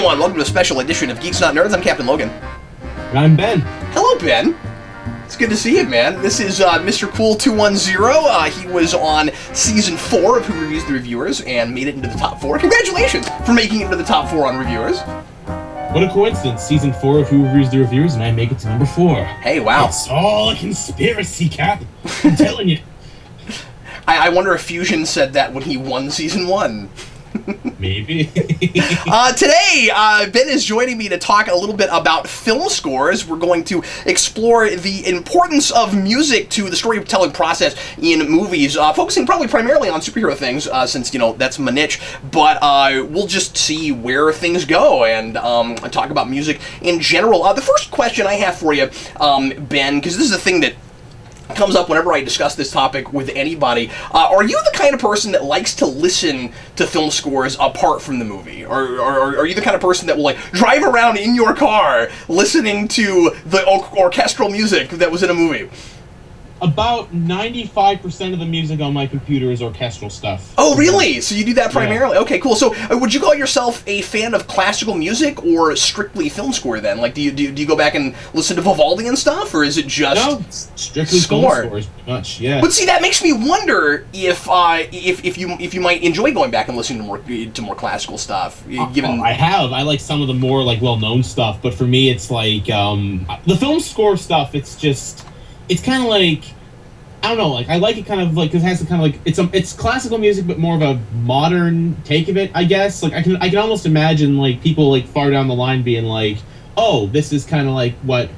everyone, welcome to a special edition of Geeks Not Nerds. I'm Captain Logan. And I'm Ben. Hello, Ben. It's good to see you, man. This is Mr. Cool 210. He was on Season 4 of Who Reviews the Reviewers and made it into the top 4. Congratulations for making it into the top 4 on Reviewers. What a coincidence. Season 4 of Who Reviews the Reviewers, and I make it to number 4. Hey, wow. It's all a conspiracy, Cap. I'm telling you. I wonder if Fusion said that when he won Season 1. Maybe. Today, Ben is joining me to talk a little bit about film scores. We're going to explore the importance of music to the storytelling process in movies, focusing probably primarily on superhero things, since, you know, that's my niche. But we'll just see where things go and talk about music in general. The first question I have for you, Ben, because this is a thing that comes up whenever I discuss this topic with anybody. Are you the kind of person that likes to listen to film scores apart from the movie? Or are you the kind of person that will, like, drive around in your car listening to the orchestral music that was in a movie? About 95% of the music on my computer is orchestral stuff. Oh, really? So you do that primarily? Yeah. Okay, cool. So would you call yourself a fan of classical music or strictly film score then? Like, do you go back and listen to Vivaldi and stuff, or is it just No, it's strictly score? film scores, pretty much, yeah. But see, that makes me wonder if you might enjoy going back and listening to more classical stuff. Given I have. I like some of the more like well-known stuff, but for me, it's like the film score stuff. It's kind of like, I don't know, like I like it kind of like because it has to kind of like it's classical music but more of a modern take of it, I guess. Like I can almost imagine like people like far down the line being like, oh, this is kind of like what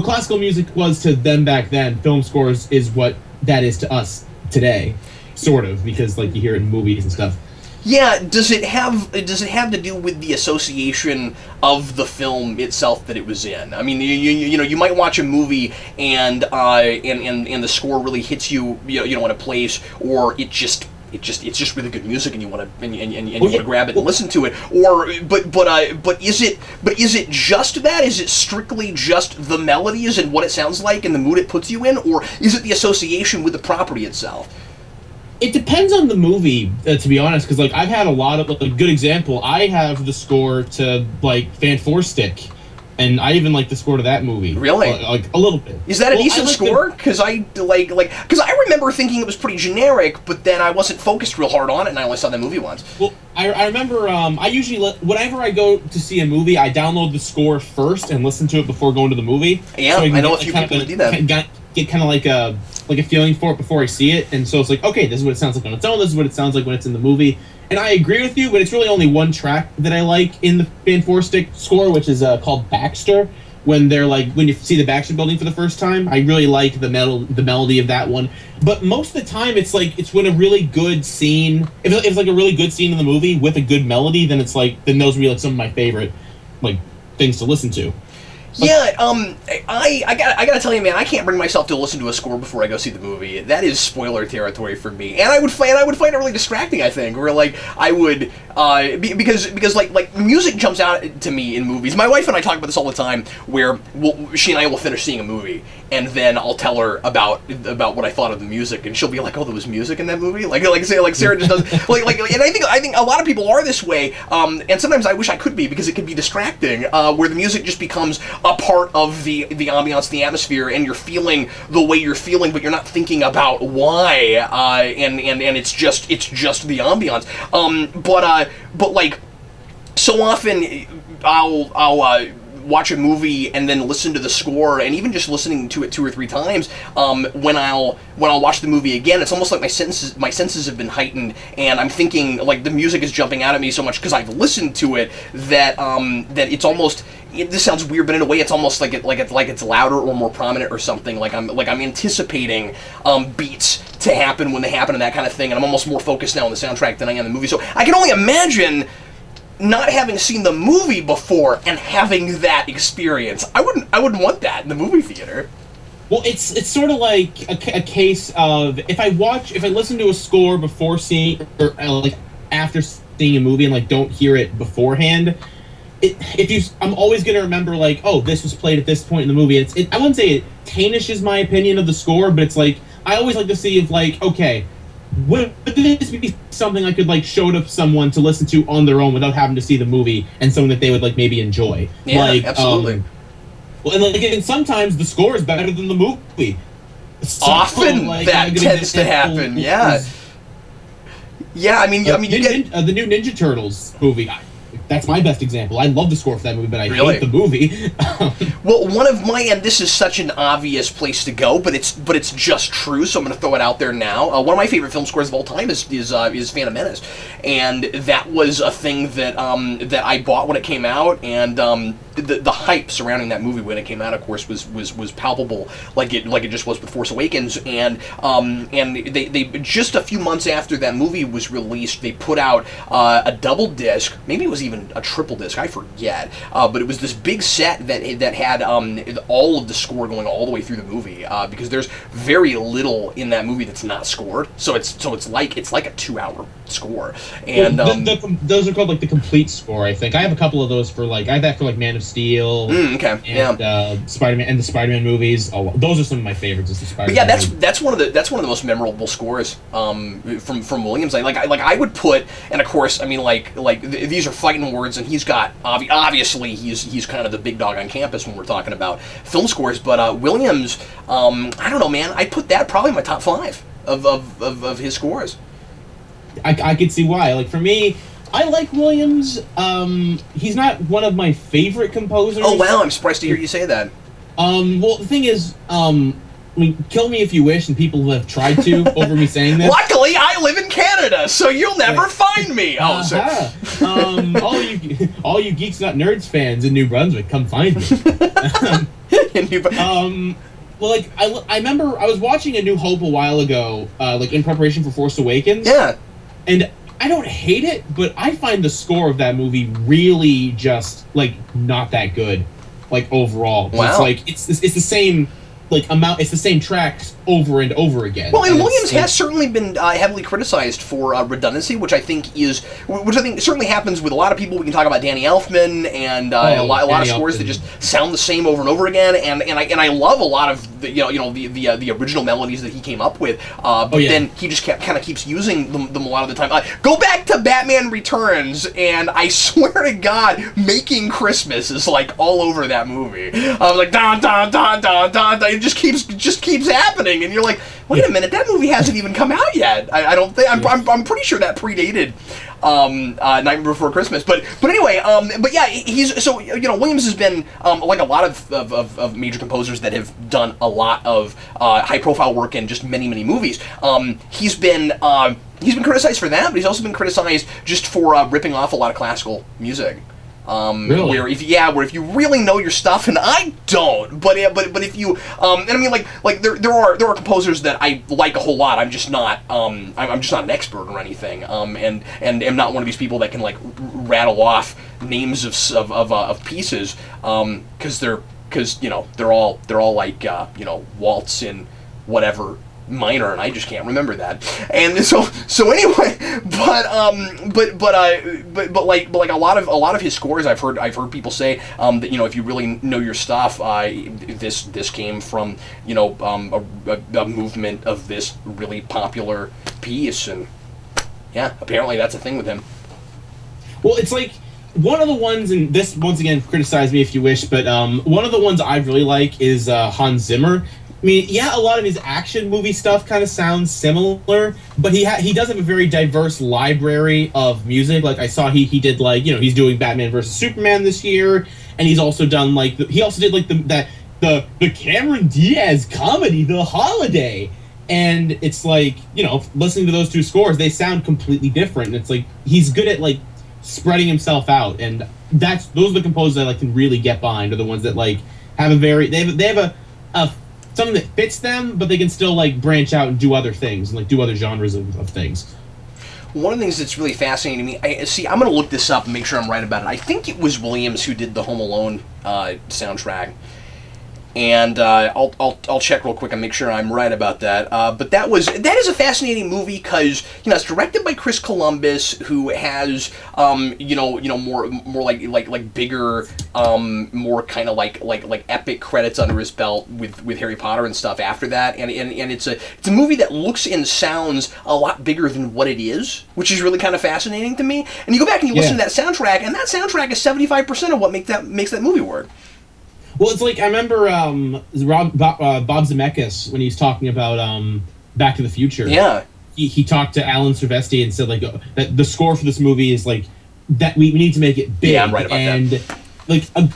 classical music was to them back then. Film scores is what that is to us today, sort of, because like you hear it in movies and stuff. Yeah, does it have to do with the association of the film itself that it was in? I mean, you know, you might watch a movie and the score really hits you, you know, in a place, or it's just really good music and you want to you want to grab it and listen to it, or but is it just that? Is it strictly just the melodies and what it sounds like and the mood it puts you in, or is it the association with the property itself? It depends on the movie, to be honest, because like I've had a lot of, like, a good example. I have the score to like Fan 4 Stick, and I even like the score to that movie. Really? Like a little bit. Is that a decent score? Because I remember thinking it was pretty generic, but then I wasn't focused real hard on it, and I only saw that movie once. Well, I remember I usually whenever I go to see a movie, I download the score first and listen to it before going to the movie. Yeah, so I know a few people that do that. Get kind of like a feeling for it before I see it, and so it's like, okay, this is what it sounds like on its own, this is what it sounds like when it's in the movie. And I agree with you, but it's really only one track that I like in the Fan 4 Stick score, which is called Baxter. When you see the Baxter Building for the first time, I really like the melody of that one. But most of the time, it's when a really good scene, if it's like a really good scene in the movie with a good melody, then those would be like some of my favorite like things to listen to. Yeah, I gotta tell you, man, I can't bring myself to listen to a score before I go see the movie. That is spoiler territory for me, and I would find it really distracting. I think, where like I would, because like music jumps out to me in movies. My wife and I talk about this all the time, where she and I will finish seeing a movie, and then I'll tell her about what I thought of the music, and she'll be like, "Oh, there was music in that movie." Like Sarah just does, like, and I think a lot of people are this way, and sometimes I wish I could be, because it could be distracting, where the music just becomes a part of the ambiance, the atmosphere, and you're feeling the way you're feeling, but you're not thinking about why, and it's just the ambiance. But like, so often I'll watch a movie and then listen to the score, and even just listening to it 2 or 3 times, when I'll watch the movie again, it's almost like my senses have been heightened, and I'm thinking, like, the music is jumping out at me so much because I've listened to it that it's almost, this sounds weird, but in a way it's almost like it's louder or more prominent or something. Like I'm anticipating beats to happen when they happen and that kind of thing, and I'm almost more focused now on the soundtrack than I am the movie. So I can only imagine not having seen the movie before and having that experience. I wouldn't want that in the movie theater. Well, it's sort of like a case of if I listen to a score before seeing, or like after seeing a movie, and like don't hear it beforehand, I'm always gonna remember, like, oh, this was played at this point in the movie. I wouldn't say it tarnishes my opinion of the score, but it's like I always like to see if, like, okay, would this be something I could like show to someone to listen to on their own without having to see the movie, and something that they would like maybe enjoy? Yeah, like, absolutely. Well, and like, and sometimes the score is better than the movie. So, Often like, that tends to happen. Yeah. Yeah, I mean, you get the new Ninja Turtles movie. That's my best example. I love the score for that movie, but I Really? hate the movie. Well, one of my, and this is such an obvious place to go, but it's just true, so I'm going to throw it out there now. One of my favorite film scores of all time is Phantom Menace, and that was a thing that that I bought when it came out, and the hype surrounding that movie when it came out, of course, was palpable, like it just was with Force Awakens, and they just a few months after that movie was released, they put out a double disc, maybe it was even a triple disc, I forget, but it was this big set that had all of the score going all the way through the movie, because there's very little in that movie that's not scored, so it's like a 2-hour score, and those are called like the complete score. I think I have a couple of those for like I have that for like Man of Steel, and Spider-Man and the Spider-Man movies. Oh, those are some of my favorites. Is the Spider-Man? But yeah, that's one of the most memorable scores from Williams. Like I would put, and of course, I mean these are fighting words, and he's got obviously he's kind of the big dog on campus when we're talking about film scores. But Williams, I don't know, man. I put that probably in my top 5 of his scores. I could see why. Like for me, I like Williams. He's not one of my favorite composers. Oh wow, I'm surprised to hear you say that. Well, the thing is, I mean, kill me if you wish, and people have tried to over me saying this. Luckily, I live in Canada, so you'll never find me. Oh, sorry. All you Geeks Not Nerds fans in New Brunswick, come find me. Well, like I remember I was watching A New Hope a while ago, like in preparation for Force Awakens. Yeah. And I don't hate it, but I find the score of that movie really just like not that good, like overall. Wow. It's like it's the same like amount. It's the same tracks over and over again. Well, and Williams has certainly been heavily criticized for redundancy, which I think certainly happens with a lot of people. We can talk about Danny Elfman and a lot of scores that just sound the same over and over again. And I love a lot of the original melodies that he came up with. But then he just kind of keeps using them a lot of the time. Go back to Batman Returns, and I swear to God, Making Christmas is like all over that movie. Like don don don don don. It just keeps happening. And you're like, wait a minute, that movie hasn't even come out yet. I don't think I'm pretty sure that predated Nightmare Before Christmas. But anyway, but yeah, Williams has been like a lot of major composers that have done a lot of high profile work in just many movies. He's been criticized for that, but he's also been criticized just for ripping off a lot of classical music. Really? Where if you really know your stuff, and I don't, but if you and I mean like there are composers that I like a whole lot. I'm just not I'm just not an expert or anything. And am not one of these people that can like rattle off names of pieces because they're all like waltz in whatever minor, and I just can't remember that. And so anyway, but like a lot of his scores, I've heard people say that if you really know your stuff, this came from a movement of this really popular piece, and yeah, apparently that's a thing with him. Well, it's like one of the ones, and this once again criticize me if you wish, but one of the ones I really like is Hans Zimmer. I mean, yeah, a lot of his action movie stuff kind of sounds similar, but he does have a very diverse library of music. Like I saw he did like he's doing Batman versus Superman this year, and he's also done like he also did like the Cameron Diaz comedy The Holiday, and it's like listening to those two scores, they sound completely different. And it's like he's good at like spreading himself out, and those are the composers that like can really get behind, are the ones that like have a very they have a something that fits them, but they can still like branch out and do other things and like do other genres of things. One of the things that's really fascinating to me, I'm going to look this up and make sure I'm right about it. I think it was Williams who did the Home Alone soundtrack. And I'll check real quick and make sure I'm right about that. But that is a fascinating movie because it's directed by Chris Columbus, who has more like bigger, more kind of like epic credits under his belt with Harry Potter and stuff after that. And it's a movie that looks and sounds a lot bigger than what it is, which is really kind of fascinating to me. And you go back and you listen to that soundtrack, and that soundtrack is 75% of what makes that movie work. Well, it's like I remember Bob Zemeckis when he was talking about Back to the Future. Yeah, he talked to Alan Silvestri and said that the score for this movie is like that we need to make it big. Yeah, I'm right about that.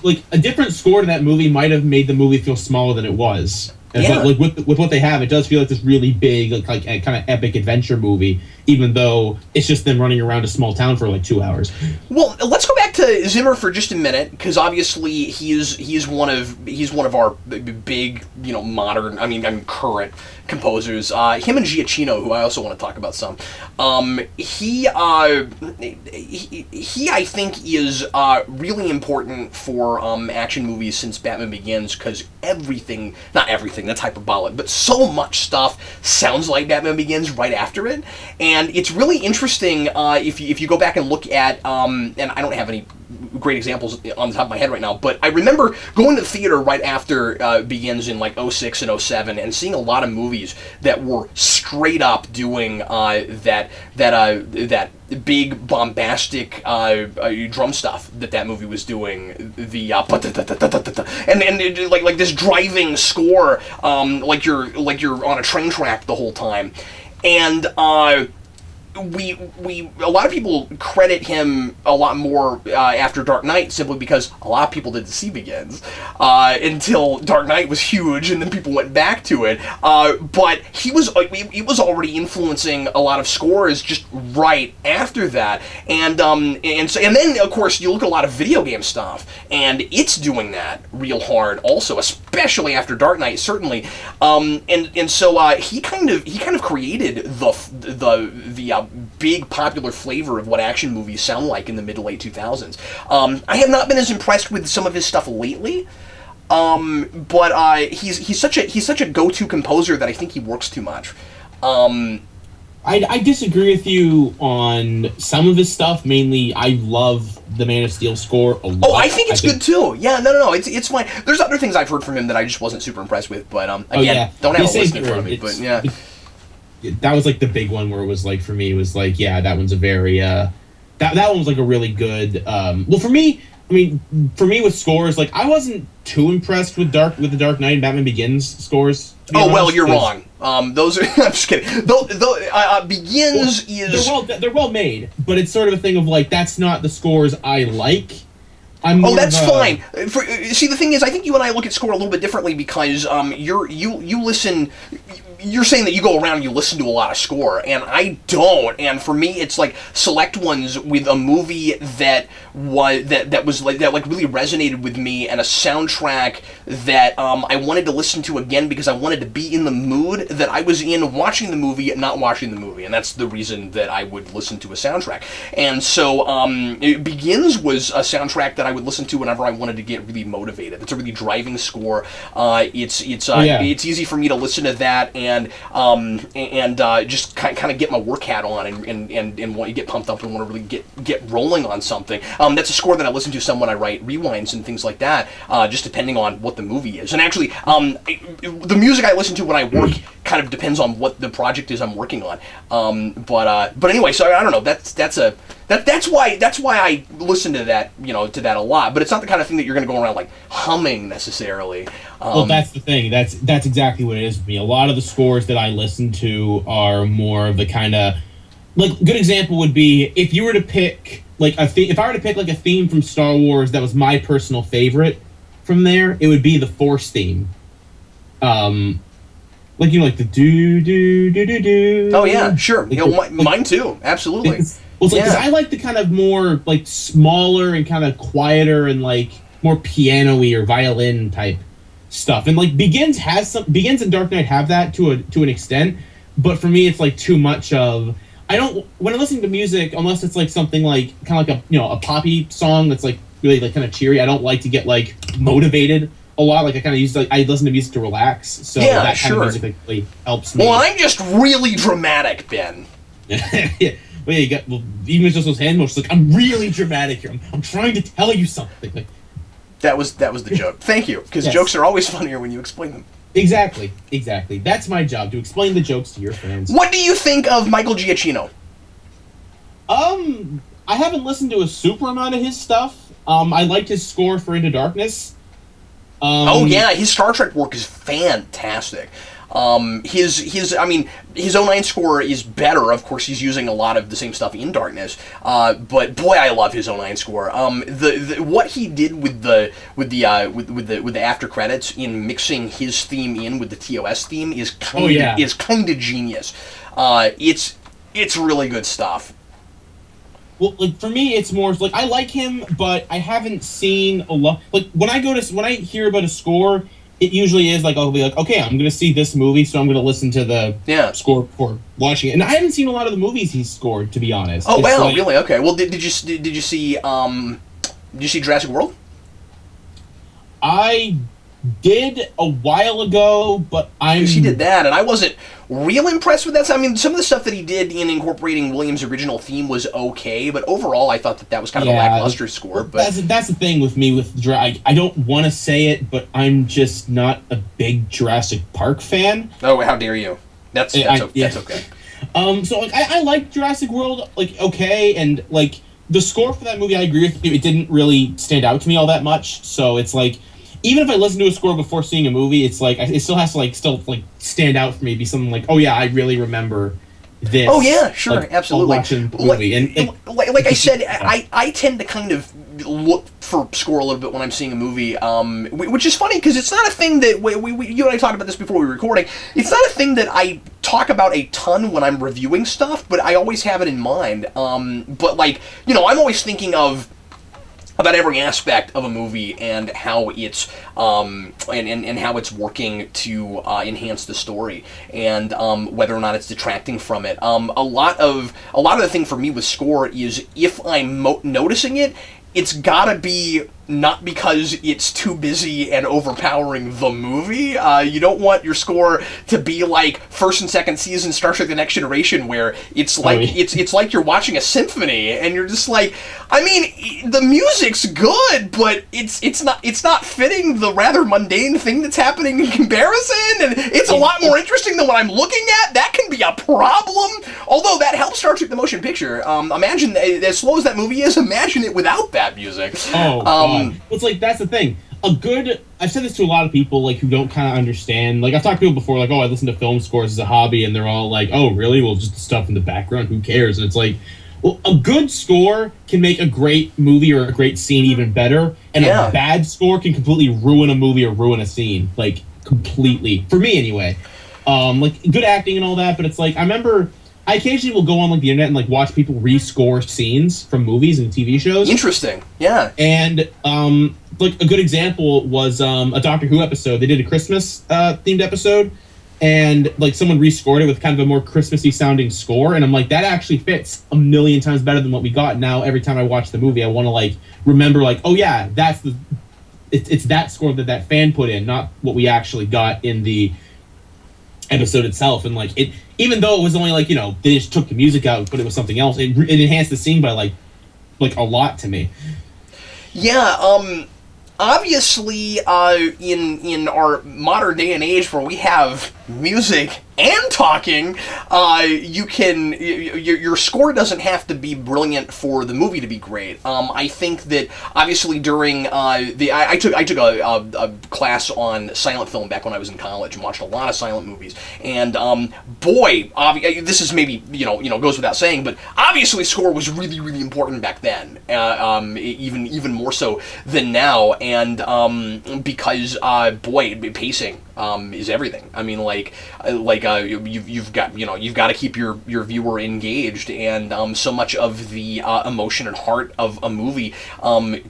Like a different score to that movie might have made the movie feel smaller than it was. But like with what they have, it does feel like this really big, like a kind of epic adventure movie, even though it's just them running around a small town for like 2 hours. Well, let's go back to Zimmer for just a minute, because obviously he's one of our big, modern, current composers. Him and Giacchino, who I also want to talk about some. He I think is really important for action movies since Batman Begins, because not everything, that's hyperbolic, but so much stuff sounds like Batman Begins right after it, and it's really interesting if you go back and look at, and I don't have any great examples on the top of my head right now, but I remember going to the theater right after Begins in like 06 and 07 and seeing a lot of movies that were straight up doing that big bombastic drum stuff that movie was doing, the and like this driving score, like you're on a train track the whole time, and we a lot of people credit him a lot more after Dark Knight, simply because a lot of people didn't see Begins until Dark Knight was huge, and then people went back to it. But he was already influencing a lot of scores just right after that, and then of course you look at a lot of video game stuff, and it's doing that real hard also, especially after Dark Knight, certainly. So he kind of created the big popular flavor of what action movies sound like in the mid to late 2000s. I have not been as impressed with some of his stuff lately, but he's such a go-to composer that I think he works too much. I disagree with you on some of his stuff. Mainly, I love the Man of Steel score a lot. Oh, I think it's good too. Yeah, no, it's fine. There's other things I've heard from him that I just wasn't super impressed with, but again, don't have a list in front of me. But yeah. That was like the big one where it was like, for me, it was like, yeah, that one's a very that one was like a really good well, for me with scores, like I wasn't too impressed with the Dark Knight and Batman Begins scores. Oh, well, you're wrong. Those are I'm just kidding. Begins is they're well made, but it's sort of a thing of like, that's not the scores I like. That's fine. See, the thing is, I think you and I look at score a little bit differently, because you listen. You're saying that you go around and you listen to a lot of score, and I don't. And for me, it's like select ones with a movie that really resonated with me, and a soundtrack that I wanted to listen to again because I wanted to be in the mood that I was in watching the movie, not watching the movie, and that's the reason that I would listen to a soundtrack. And so Begins was a soundtrack that I would listen to whenever I wanted to get really motivated. It's a really driving score. It's easy for me to listen to that and just kind of get my work hat on and want to get pumped up and want to really get rolling on something. That's a score that I listen to some when I write rewinds and things like that, just depending on what the movie is. And actually, the music I listen to when I work kind of depends on what the project is I'm working on. But anyway, so I don't know. That's why I listen to that, to that a lot. But it's not the kind of thing that you're going to go around like humming necessarily. Well, that's the thing. That's exactly what it is with me. A lot of the scores that I listen to are more of the kind of, like, good example would be if you were to pick like if I were to pick like a theme from Star Wars that was my personal favorite from there, it would be the Force theme. Like, like the do do do do do. Oh yeah, sure. Like, mine too. Absolutely. Because I like the kind of more like smaller and kind of quieter and like more piano-y or violin type stuff. And like Begins and Dark Knight have that to an extent, but for me it's like too much of, when I'm listening to music, unless it's like something like kind of like a poppy song that's like really like kind of cheery, I don't like to get like motivated a lot. Like I kind of use I listen to music to relax, so Yeah, that kind sure. of music like, really helps me. Well, I'm just really dramatic, Ben. Yeah. Well, yeah, you got even just those hand motions. Like I'm really dramatic here. I'm trying to tell you something. Like That was the joke. Thank you, because Yes. jokes are always funnier when you explain them. exactly. That's my job, to explain the jokes to your fans. What do you think of Michael Giacchino? I haven't listened to a super amount of his stuff. I liked his score for Into Darkness. Oh yeah, his Star Trek work is fantastic. His his 09 score is better. Of course, he's using a lot of the same stuff in Darkness. But boy, I love his 09 score. What he did with the after credits in mixing his theme in with the TOS theme is kind of genius. It's really good stuff. Well, like for me, it's more like I like him, but I haven't seen a lot. Like when I hear about a score, it usually is like I'll be like, okay, I'm gonna see this movie, so I'm gonna listen to the score before watching it. And I haven't seen a lot of the movies he's scored, to be honest. Oh wow, really? Okay. Well, did you see Jurassic World? I did a while ago, but He did that, and I wasn't real impressed with that. I mean, some of the stuff that he did in incorporating Williams' original theme was okay, but overall, I thought that was kind of a lackluster score. But that's the thing with me with I don't want to say it, but I'm just not a big Jurassic Park fan. Oh, how dare you? That's okay. So like I like Jurassic World, like okay, and like the score for that movie, I agree with you. It didn't really stand out to me all that much. So it's like, even if I listen to a score before seeing a movie, it's like it still has to still stand out for me. Be something like, oh yeah, I really remember this. Oh yeah, sure, like, absolutely. Watching the movie. Like I said, I tend to kind of look for score a little bit when I'm seeing a movie, which is funny because it's not a thing that you and I talked about this before we were recording. It's not a thing that I talk about a ton when I'm reviewing stuff, but I always have it in mind. But like, I'm always thinking about every aspect of a movie and how it's and how it's working to enhance the story, and whether or not it's detracting from it. A lot of the thing for me with score is if I'm noticing it, it's gotta be not because it's too busy and overpowering the movie. You don't want your score to be like first and second season Star Trek: The Next Generation, where it's like it's like you're watching a symphony, and you're just like, I mean, the music's good, but it's not fitting the rather mundane thing that's happening in comparison, and it's a lot more interesting than what I'm looking at. That can be a problem. Although that helps Star Trek: The Motion Picture. Imagine as slow as that movie is, imagine it without that music. It's like that's the thing. I've said this to a lot of people like who don't kind of understand. Like I've talked to people before, like, oh, I listen to film scores as a hobby, and they're all like, oh, really? Well, just the stuff in the background. Who cares? And it's like, well, a good score can make a great movie or a great scene even better, and a bad score can completely ruin a movie or ruin a scene, like completely. For me, anyway. Like good acting and all that, but it's like I remember. I occasionally will go on like the internet and like watch people rescore scenes from movies and TV shows. Interesting, yeah. And like a good example was a Doctor Who episode. They did a Christmas themed episode, and like someone rescored it with kind of a more Christmassy sounding score. And I'm like, that actually fits a million times better than what we got. Now every time I watch the movie, I want to like remember like, oh yeah, it's that score that fan put in, not what we actually got in the episode itself. And like it, even though it was only like they just took the music out, but it was something else. It enhanced the scene by like a lot to me. Yeah. Obviously, in our modern day and age where we have music and talking, your score doesn't have to be brilliant for the movie to be great. I think that obviously during I took a class on silent film back when I was in college and watched a lot of silent movies, and boy, this is maybe goes without saying, but obviously score was really, really important back then, even more so than now, and because boy, pacing is everything. I mean, you've got to keep your viewer engaged, and so much of the emotion and heart of a movie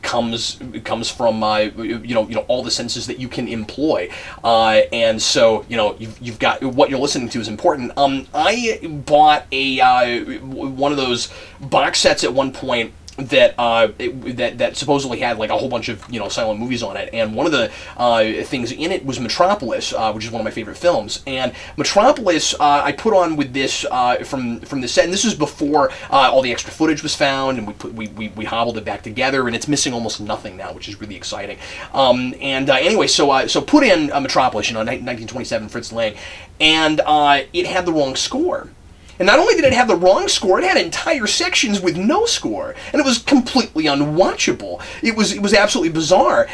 comes from all the senses that you can employ, and so you've got what you're listening to is important. I bought one of those box sets at one point that supposedly had like a whole bunch of silent movies on it, and one of the things in it was Metropolis, which is one of my favorite films. And Metropolis, I put on with this from the set, and this was before all the extra footage was found, and we hobbled it back together, and it's missing almost nothing now, which is really exciting. Anyway, so put in Metropolis, 1927, Fritz Lang, and it had the wrong score. And not only did it have the wrong score, it had entire sections with no score, and it was completely unwatchable. It was absolutely bizarre.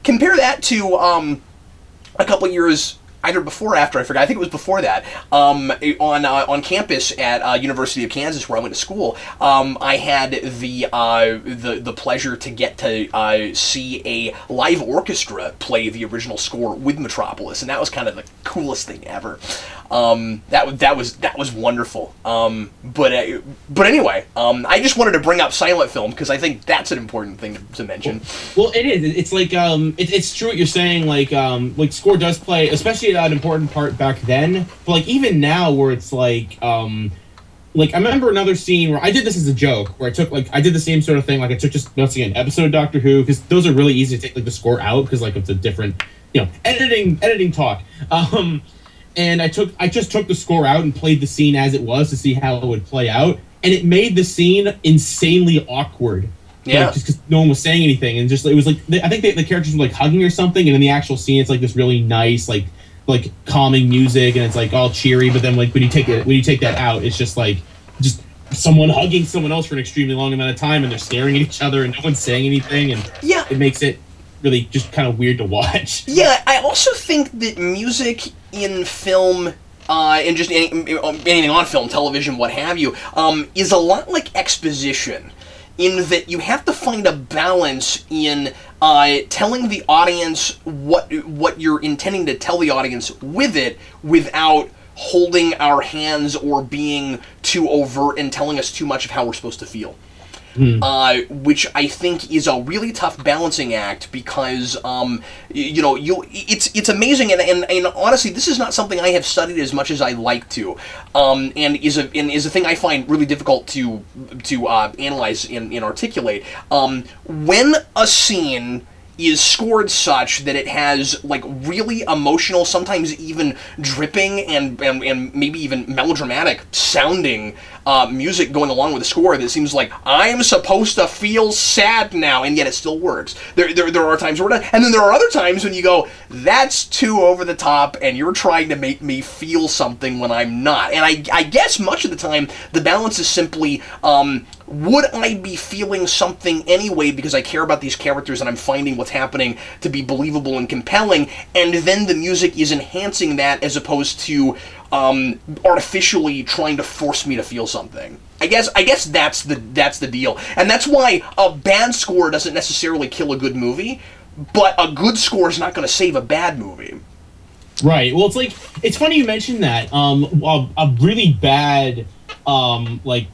Compare that to a couple years either before or after, I forgot. I think it was before that. On campus at University of Kansas, where I went to school, I had the pleasure to get to see a live orchestra play the original score with Metropolis, and that was kind of the coolest thing ever. That was wonderful. But anyway, I just wanted to bring up silent film because I think that's an important thing to mention. Well, it is. It's like it's true what you're saying. Like score does play, especially an important part back then. But like even now, where it's like I remember another scene where I did this as a joke, where I did the same sort of thing. Like I took just let's see an episode of Doctor Who, because those are really easy to take like the score out because like it's a different editing talk. And I just took the score out and played the scene as it was to see how it would play out, and it made the scene insanely awkward. Yeah, just because no one was saying anything, and just it was like I think the characters were like hugging or something, and in the actual scene, it's like this really nice like calming music, and it's like all cheery. But then like when you take that out, it's just someone hugging someone else for an extremely long amount of time, and they're staring at each other, and no one's saying anything, and it makes it really just kind of weird to watch. Yeah, I also think that music in film, and just anything on film, television, what have you, is a lot like exposition, in that you have to find a balance in telling the audience what you're intending to tell the audience with it, without holding our hands or being too overt and telling us too much of how we're supposed to feel. Which I think is a really tough balancing act, because it's amazing, and honestly, this is not something I have studied as much as I like to, and is a thing I find really difficult to analyze and articulate. When a scene is scored such that it has like really emotional, sometimes even dripping and maybe even melodramatic sounding music going along with the score, that seems like I'm supposed to feel sad now, and yet it still works. There are times where and then there are other times when you go, that's too over the top, and you're trying to make me feel something when I'm not. And I guess much of the time the balance is simply, would I be feeling something anyway because I care about these characters and I'm finding what's happening to be believable and compelling, and then the music is enhancing that as opposed to artificially trying to force me to feel something. I guess that's the deal, and that's why a bad score doesn't necessarily kill a good movie, but a good score is not going to save a bad movie. Right. Well, it's funny you mentioned that. A really bad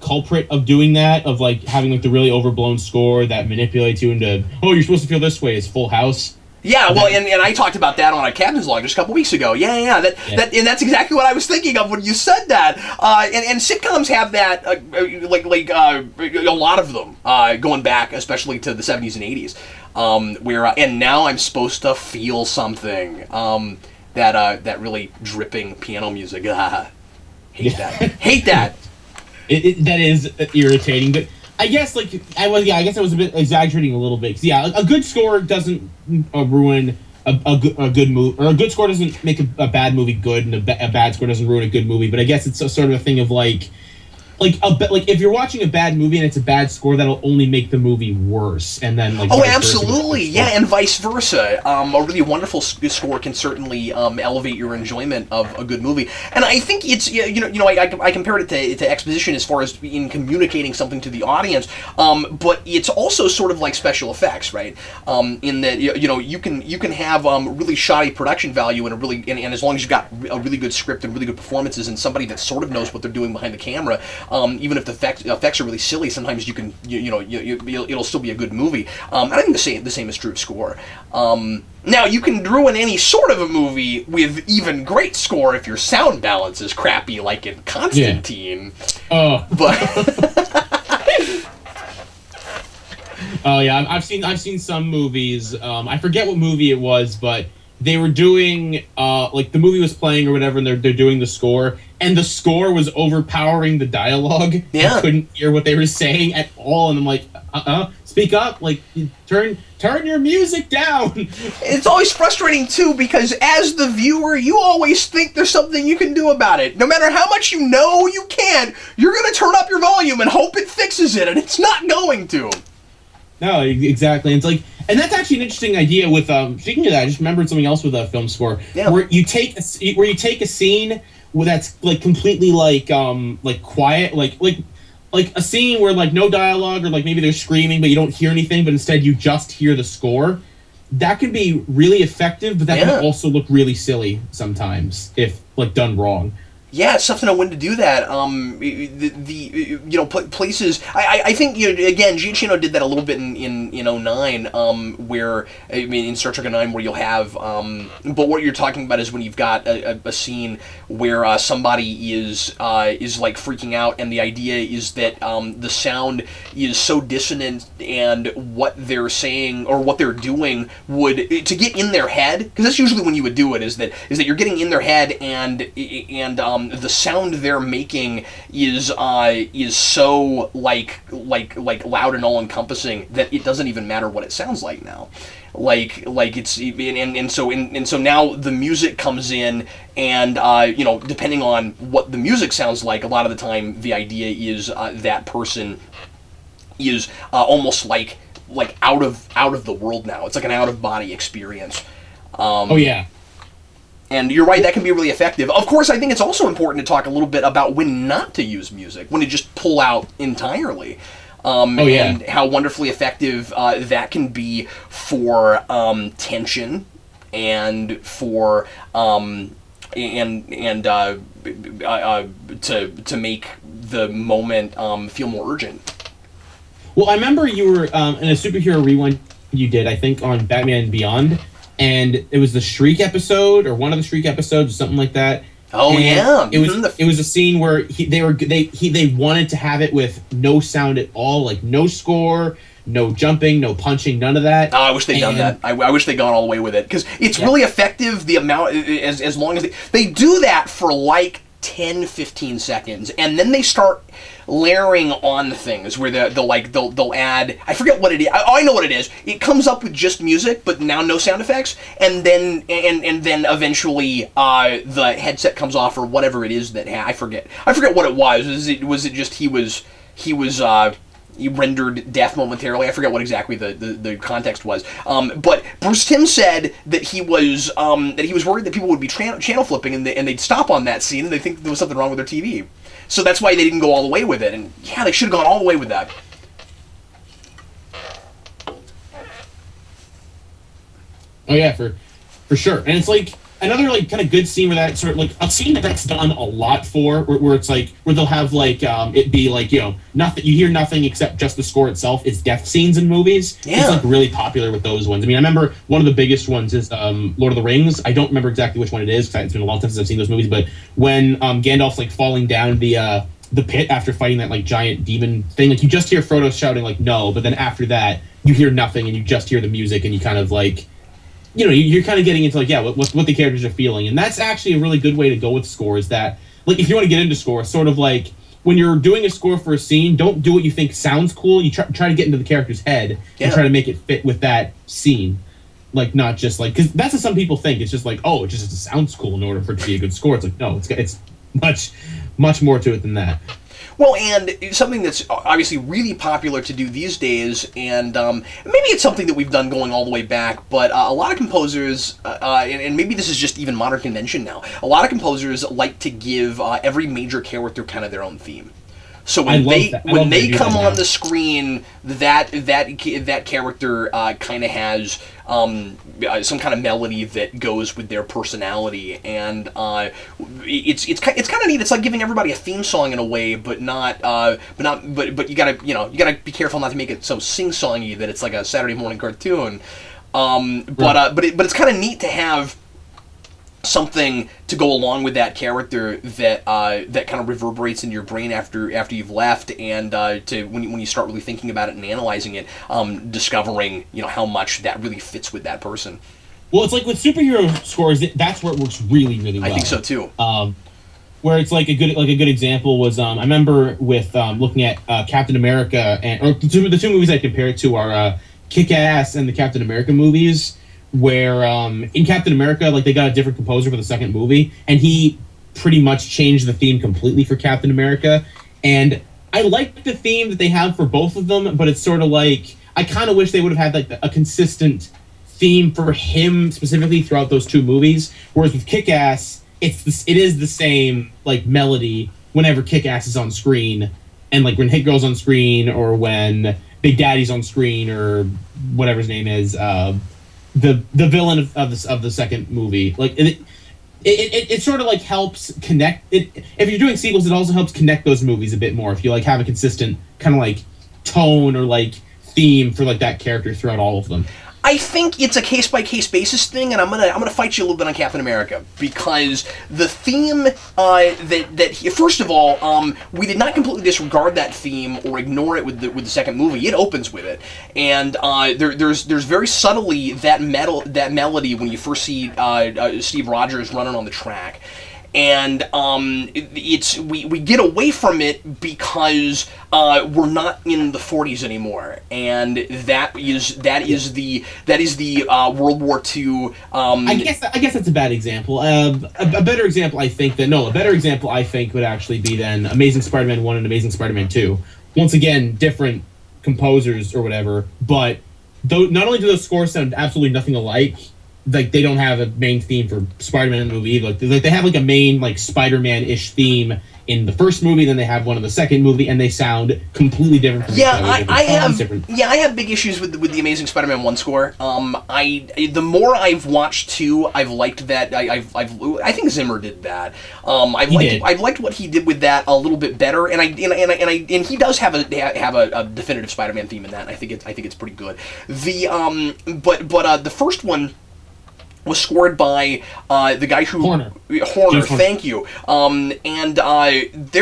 culprit of doing that, of like having like the really overblown score that manipulates you into, oh, you're supposed to feel this way, is Full House. Yeah, well, and I talked about that on a Captain's Log just a couple weeks ago. That and that's exactly what I was thinking of when you said that. And sitcoms have that, a lot of them, going back, especially to the 70s and 80s, where and now I'm supposed to feel something. That really dripping piano music. Hate that. That is irritating, but I guess I guess I was a bit exaggerating a little bit. 'Cause, a good score doesn't ruin a good movie, or a good score doesn't make a bad movie good, and a bad score doesn't ruin a good movie. But I guess it's a sort of a thing of like if you're watching a bad movie and it's a bad score, that'll only make the movie worse, and then absolutely, and vice versa. A really wonderful score can certainly elevate your enjoyment of a good movie, and I think it's I compared it to exposition as far as in communicating something to the audience, but it's also sort of like special effects, right? In that you can have really shoddy production value and and as long as you've got a really good script and really good performances and somebody that sort of knows what they're doing behind the camera. Even if the effects are really silly, sometimes you can it'll still be a good movie. And I think the same is true of score. Now you can ruin any sort of a movie with even great score if your sound balance is crappy, like in Constantine. Yeah. But Oh yeah, I've seen some movies. I forget what movie it was, but they were doing like the movie was playing or whatever, and they're doing the score, and the score was overpowering the dialogue. Yeah, I couldn't hear what they were saying at all, and I'm like, speak up, like turn your music down. It's always frustrating too, because as the viewer, you always think there's something you can do about it. No matter how much you know you can, you're gonna turn up your volume and hope it fixes it, and it's not going to. No, exactly. It's like, and that's actually an interesting idea. With speaking of that, I just remembered something else with a film score, where you take a scene where that's like completely like quiet, like a scene where like no dialogue, or like maybe they're screaming but you don't hear anything, but instead you just hear the score. That can be really effective, but that can also look really silly sometimes if like done wrong. Yeah, it's tough to know when to do that. Places. I think again, GNN did that a little bit in 09, where I mean in Star Trek 9, where you'll have. But what you're talking about is when you've got a scene where somebody is like freaking out, and the idea is that the sound is so dissonant, and what they're saying or what they're doing would to get in their head, because that's usually when you would do it. Is that you're getting in their head, and the sound they're making is so like loud and all encompassing that it doesn't even matter what it sounds like now. Like it's and so now the music comes in, and depending on what the music sounds like, a lot of the time the idea is that person is almost like out of the world now. It's like an out of body experience. Oh yeah. And you're right, that can be really effective. Of course, I think it's also important to talk a little bit about when not to use music, when to just pull out entirely. And how wonderfully effective that can be for tension, and for to make the moment feel more urgent. Well, I remember you were in a superhero rewind you did, I think, on Batman Beyond. And it was the Shriek episode, or one of the Shriek episodes, or something like that. Oh, and yeah. It was a scene where they wanted to have it with no sound at all, like no score, no jumping, no punching, none of that. Oh, I wish they'd done that. I wish they'd gone all the way with it, because it's really effective. The amount, as long as they do that for like 10-15 seconds, and then they start layering on things where they'll add, I forget what it is. I know what it is. It comes up with just music, but now no sound effects, and then eventually the headset comes off, or whatever it is that I forget what it was. Was it just he rendered death momentarily? I forget what exactly the context was. But Bruce Timm said that he was worried that people would be channel flipping, and they'd stop on that scene, and they think there was something wrong with their TV. So that's why they didn't go all the way with it. And yeah, they should have gone all the way with that. Oh yeah, for sure. And it's like another like kind of good scene where that sort of like a scene that's done a lot for, where it's like where they'll have like it be like nothing, you hear nothing except just the score itself. Is death scenes in movies. Yeah. It's like really popular with those ones. I mean, I remember one of the biggest ones is Lord of the Rings. I don't remember exactly which one it is, because it's been a long time since I've seen those movies. But when Gandalf's like falling down the pit after fighting that like giant demon thing, like you just hear Frodo shouting like no, but then after that you hear nothing, and you just hear the music, and you kind of like, you're kind of getting into like, what the characters are feeling. And that's actually a really good way to go with scores. That, like, if you want to get into score, sort of like when you're doing a score for a scene, don't do what you think sounds cool. You try to get into the character's head and try to make it fit with that scene. Like, not just like, because that's what some people think. It's just like, oh, it just sounds cool in order for it to be a good score. It's like, no, it's much more to it than that. Well, and something that's obviously really popular to do these days, and maybe it's something that we've done going all the way back, but a lot of composers, and maybe this is just even modern convention now, a lot of composers like to give every major character kind of their own theme. So when they come on the screen, that character kind of has some kind of melody that goes with their personality, and it's kind of neat. It's like giving everybody a theme song in a way, but you gotta be careful not to make it so sing-songy that it's like a Saturday morning cartoon. But it's kind of neat to have something to go along with that character that that kind of reverberates in your brain after you've left, and to when you start really thinking about it and analyzing it, discovering how much that really fits with that person. Well, it's like with superhero scores, that's where it works really, really well. I think so too. Where it's like a good example was I remember with looking at Captain America, or the two movies I compare it to are Kick-Ass and the Captain America movies, where in Captain America, like, they got a different composer for the second movie, and he pretty much changed the theme completely for Captain America. And I like the theme that they have for both of them, but it's sort of like, I kind of wish they would have had like a consistent theme for him specifically throughout those two movies. Whereas with Kick-Ass, it is the same like melody whenever Kick-Ass is on screen, and like when Hit Girl's on screen, or when Big Daddy's on screen, or whatever his name is, the villain of the second movie. Like it sort of like helps connect it. If you're doing sequels, it also helps connect those movies a bit more if you like have a consistent kind of like tone or like theme for like that character throughout all of them. I think it's a case-by-case basis thing, and I'm gonna fight you a little bit on Captain America, because the theme first of all, we did not completely disregard that theme or ignore it with the second movie. It opens with it, and there's very subtly that melody when you first see Steve Rogers running on the track. And we get away from it because we're not in the 40s anymore, and that is the World War II. I guess that's a bad example. A better example, I think would actually be then Amazing Spider-Man 1 and Amazing Spider-Man 2. Once again, different composers or whatever, but not only do those scores sound absolutely nothing alike, like they don't have a main theme for Spider-Man movie. Like they have like a main like Spider-Man-ish theme in the first movie, then they have one in the second movie, and they sound completely different from I have big issues with the Amazing Spider-Man 1 score. The more I've watched 2, I've liked that. I think Zimmer did that. I've liked what he did with that a little bit better, and he does have a definitive Spider-Man theme in that. And I think it's pretty good. The first one was scored by the guy who Horner. Thank you.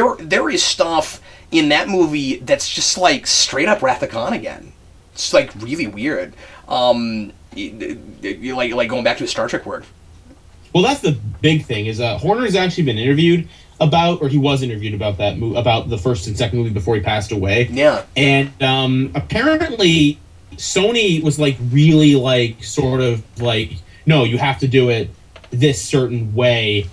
There is stuff in that movie that's just like straight up Wrath of Khan again. It's like really weird. Like going back to his Star Trek work. Well, that's the big thing is Horner has actually been interviewed about, or he was interviewed about that about the first and second movie before he passed away. Yeah. And apparently Sony was like really like sort of like, no, you have to do it this certain way,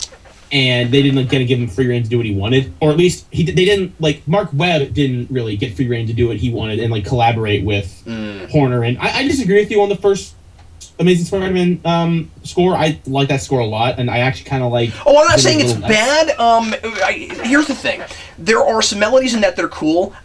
and they didn't like get to give him free reign to do what he wanted, or at least they didn't like Mark Webb didn't really get free reign to do what he wanted and like collaborate with Horner. And I disagree with you on the first Amazing Spider-Man score. I like that score a lot, and I actually kind of like. Oh, I'm not saying it's bad. Here's the thing: there are some melodies in that are cool.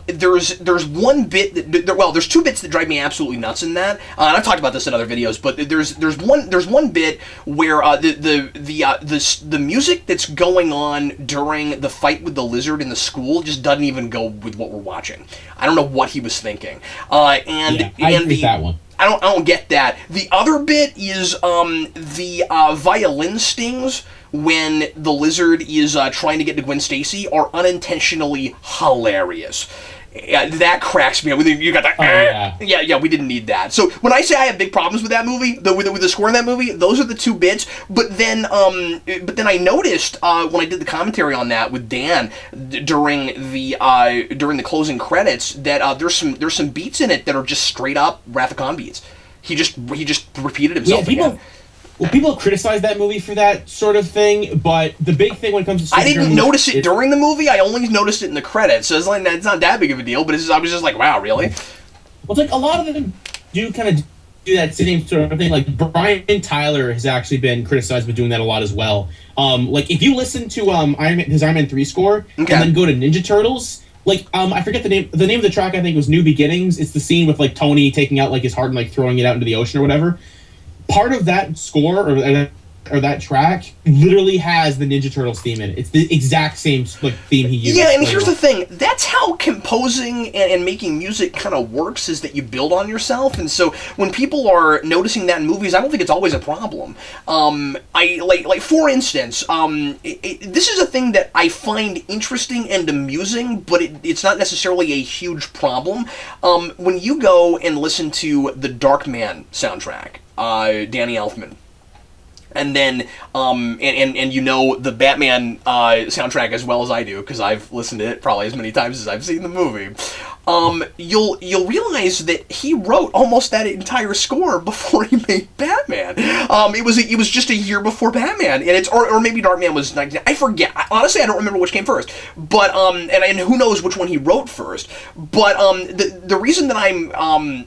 There's one bit there's two bits that drive me absolutely nuts in that, and I've talked about this in other videos. But there's one bit where the music that's going on during the fight with the lizard in the school just doesn't even go with what we're watching. I don't know what he was thinking. I agree with that one. I don't get that. The other bit is the violin stings when the lizard is trying to get to Gwen Stacy are unintentionally hilarious. That cracks me up. You got that. Yeah, we didn't need that. So when I say I have big problems with that movie, with the score in that movie, those are the two bits. But then I noticed when I did the commentary on that with Dan during the closing credits that there's some beats in it that are just straight up Wrath of Khan beats. He just repeated himself again. Well, people criticize that movie for that sort of thing, but the big thing when it comes to I didn't notice it during the movie. I only noticed it in the credits, so it's like it's not that big of a deal. But I was just like, wow, really? Well, it's like a lot of them do kind of do that same sort of thing. Like Brian Tyler has actually been criticized for doing that a lot as well. Like if you listen to his Iron Man 3 score and then go to Ninja Turtles. Like, I forget the name. The name of the track I think was New Beginnings. It's the scene with like Tony taking out like his heart and like throwing it out into the ocean or whatever. Part of that score or or that track literally has the Ninja Turtles theme in it. It's the exact same like theme he used. Yeah, and here's the thing. That's how composing and making music kind of works, is that you build on yourself. And so when people are noticing that in movies, I don't think it's always a problem. I like for instance, this is a thing that I find interesting and amusing, but it's not necessarily a huge problem. When you go and listen to the Darkman soundtrack, Danny Elfman, and then, and you know the Batman soundtrack as well as I do, because I've listened to it probably as many times as I've seen the movie. You'll realize that he wrote almost that entire score before he made Batman. It was just a year before Batman, and it's or maybe Darkman was 19. I forget. Honestly, I don't remember which came first. But and who knows which one he wrote first. But the reason that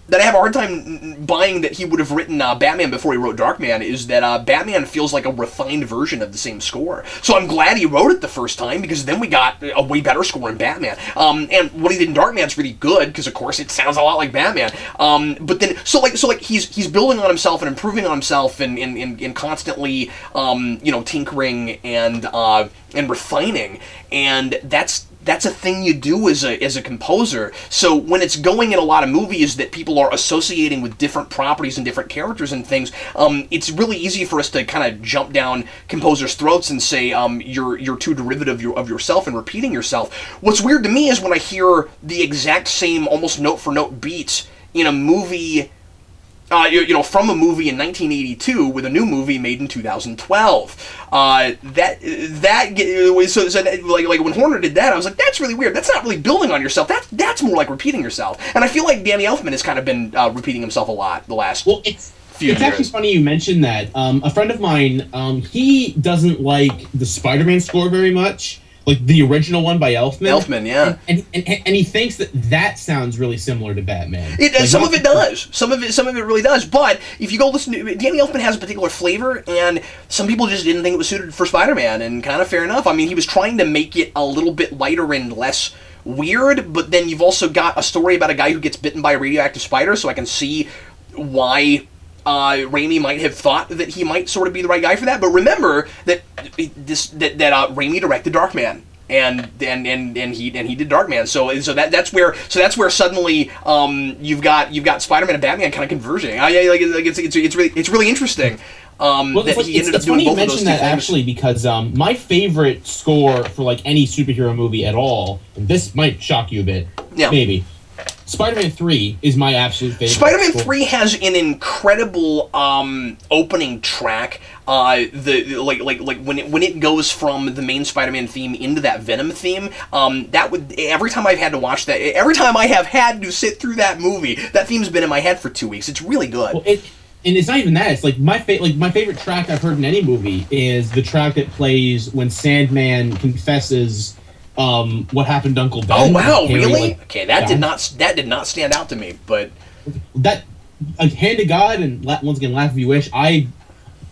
that I have a hard time buying that he would have written Batman before he wrote Darkman is that Batman feels like a refined version of the same score. So I'm glad he wrote it the first time, because then we got a way better score in Batman. And what he did in Darkman's really good, because of course it sounds a lot like Batman. But then so he's building on himself and improving on himself and constantly tinkering and refining, and that's a thing you do as a composer. So when it's going in a lot of movies that people are associating with different properties and different characters and things, it's really easy for us to kind of jump down composers' throats and say you're too derivative of yourself and repeating yourself. What's weird to me is when I hear the exact same, almost note for note beats in a movie. From a movie in 1982 with a new movie made in 2012. Like when Horner did that, I was like, that's really weird. That's not really building on yourself. That's more like repeating yourself. And I feel like Danny Elfman has kind of been repeating himself a lot the last few years. It's actually funny you mentioned that. A friend of mine, he doesn't like the Spider-Man score very much. Like the original one by Elfman. Elfman, yeah. And he thinks that sounds really similar to Batman. Some of it does. Some of it really does. But if you go listen to Danny Elfman has a particular flavor, and some people just didn't think it was suited for Spider-Man, and kind of fair enough. I mean, he was trying to make it a little bit lighter and less weird, but then you've also got a story about a guy who gets bitten by a radioactive spider, so I can see why Raimi might have thought that he might sort of be the right guy for that. But remember that Raimi directed Darkman, and he did Darkman. So that's where suddenly you've got Spider-Man and Batman kind of converging. It's really interesting. He ended up doing both of those two things. It's funny you mention that actually, because my favorite score for like any superhero movie at all, and this might shock you a bit, maybe. Spider-Man 3 is my absolute favorite. Spider-Man 3 has an incredible opening track. When it goes from the main Spider-Man theme into that Venom theme, every time I've had to watch that, every time I have had to sit through that movie, that theme's been in my head for 2 weeks. It's really good. Well, and it's not even that. It's like my favorite track I've heard in any movie is the track that plays when Sandman confesses what happened to Uncle Ben. Oh wow, really? Okay, that did not stand out to me, but that hand to God, and once again, laugh if you wish.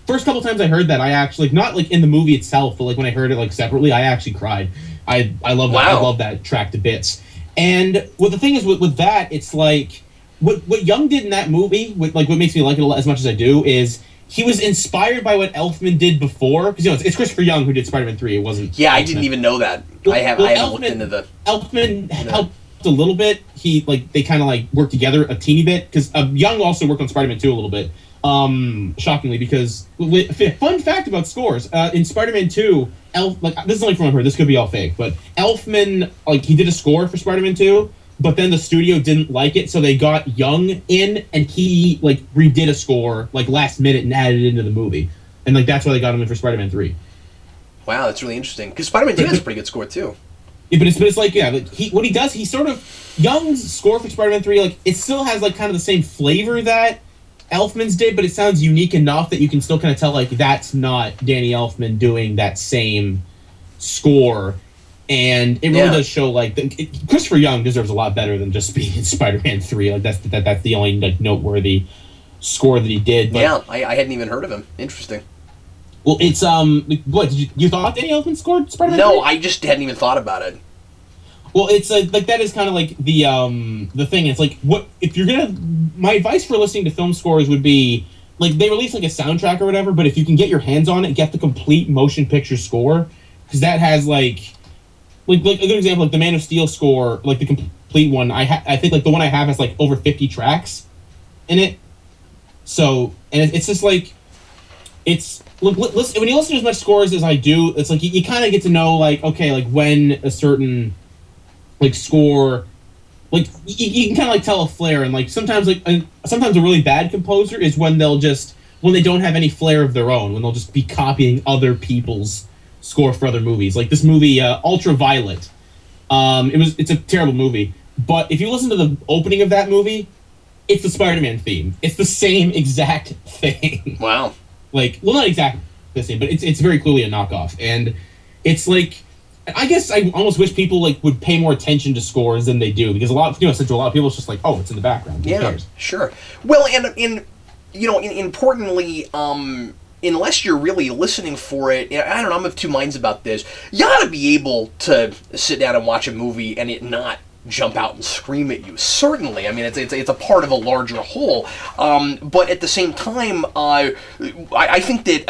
First couple times I heard that, I actually, not like in the movie itself, but like when I heard it like separately, I actually cried. I love that. I love that track to bits. And what the thing is with that, it's like what Young did in that movie. What makes me like it as much as I do is he was inspired by what Elfman did before, because it's Christopher Young who did Spider-Man 3. It wasn't. Yeah, Elfman. I didn't even know that. I haven't looked into the. Elfman helped a little bit. They kind of like worked together a teeny bit, because Young also worked on Spider-Man 2 a little bit. Shockingly, because fun fact about scores in Spider-Man 2, this is only from what I've heard. This could be all fake, but Elfman he did a score for Spider-Man 2. But then the studio didn't like it, so they got Young in, and he redid a score last minute and added it into the movie, and that's why they got him in for Spider-Man 3. Wow, that's really interesting, because Spider-Man 2 has a pretty good score too. Yeah, but it's what he does. He sort of Young's score for Spider-Man 3, it still has kind of the same flavor that Elfman's did, but it sounds unique enough that you can still kind of tell that's not Danny Elfman doing that same score. And it really does show Christopher Young deserves a lot better than just being in Spider-Man 3. That's the only noteworthy score that he did. But, yeah, I hadn't even heard of him. Interesting. Well, it's what did you thought Danny Elfman scored Spider-Man 3? No, I just hadn't even thought about it. Well, it's that is kind of the thing. It's what if you're gonna. My advice for listening to film scores would be like they release like a soundtrack or whatever, but if you can get your hands on it, get the complete motion picture score, because that has like a good example, like the Man of Steel score, like the complete one. I think like the one I have has like over 50 tracks in it. So, and it's just like, it's listen, when you listen to as much scores as I do, it's like you kind of get to know like, okay, like when a certain like score, like you can kind of like tell a flair, and like sometimes a really bad composer is when they don't have any flair of their own, when they'll just be copying other people's score for other movies. Like this movie Ultraviolet, it's a terrible movie, but if you listen to the opening of that movie, it's the Spider-Man theme. It's the same exact thing. Wow. Like, well, not exactly the same, but it's very clearly a knockoff, and it's like, I guess I almost wish people like would pay more attention to scores than they do, because a lot of people, it's just like, oh, it's in the background. Who cares? Sure. Well, and importantly, unless you're really listening for it, I don't know, I'm of two minds about this. You gotta be able to sit down and watch a movie and it not jump out and scream at you. Certainly, I mean, it's a part of a larger whole. But at the same time, I think that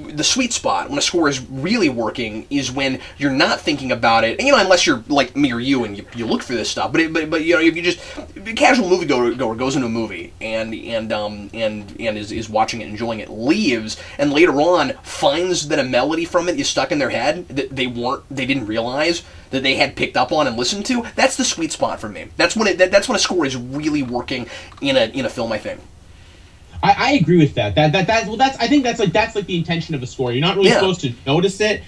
the sweet spot when a score is really working is when you're not thinking about it. And, unless you're like me or you and you look for this stuff. But if you just a casual moviegoer goes into a movie and is watching it, enjoying it, leaves, and later on finds that a melody from it is stuck in their head that they didn't realize that they had picked up on and listened to, that's the sweet spot for me. That's when a score is really working in a film, I think. I agree with that. I think that's like the intention of a score. You're not really supposed to notice it,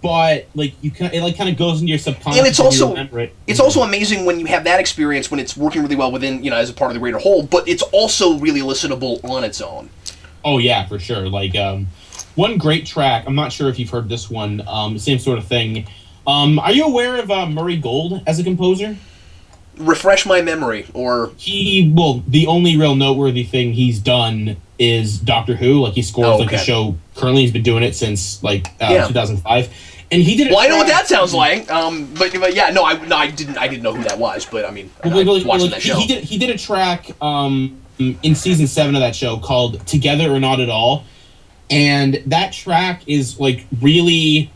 but like it kind of goes into your subconscious. And it's also amazing when you have that experience when it's working really well within, as a part of the greater whole, but it's also really listenable on its own. Oh yeah, for sure. Like one great track, I'm not sure if you've heard this one, same sort of thing. Are you aware of Murray Gold as a composer? Refresh my memory, or... The only real noteworthy thing he's done is Doctor Who. Like, he scores like the show currently. He's been doing it since 2005. And he did it. Well, I know what that sounds like. But yeah, no, I didn't know who that was. But I mean, watching that show. He did a track in season 7 of that show called "Together or Not at All," and that track is like really.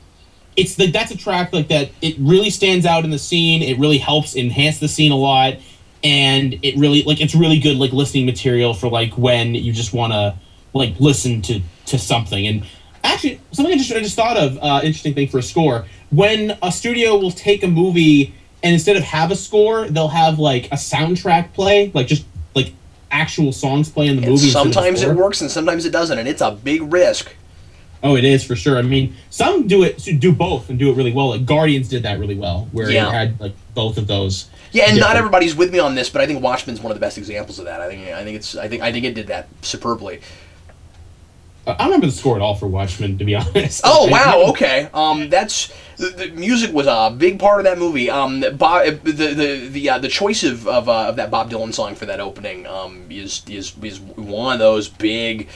That's a track like that. It really stands out in the scene. It really helps enhance the scene a lot, and it really it's really good like listening material for like when you just want to like listen to something. And actually, something I just thought of interesting thing for a score, when a studio will take a movie and instead of have a score, they'll have like a soundtrack play, like just like actual songs play in the movie. Sometimes it works and sometimes it doesn't, and it's a big risk. Oh, it is for sure. I mean, some do both and do it really well. Like Guardians did that really well, where it had like both of those. Yeah, and not everybody's with me on this, but I think Watchmen's one of the best examples of that. I think it did that superbly. I don't remember the score at all for Watchmen, to be honest. Oh wow, okay. That's the music was a big part of that movie. The choice of that Bob Dylan song for that opening is one of those big.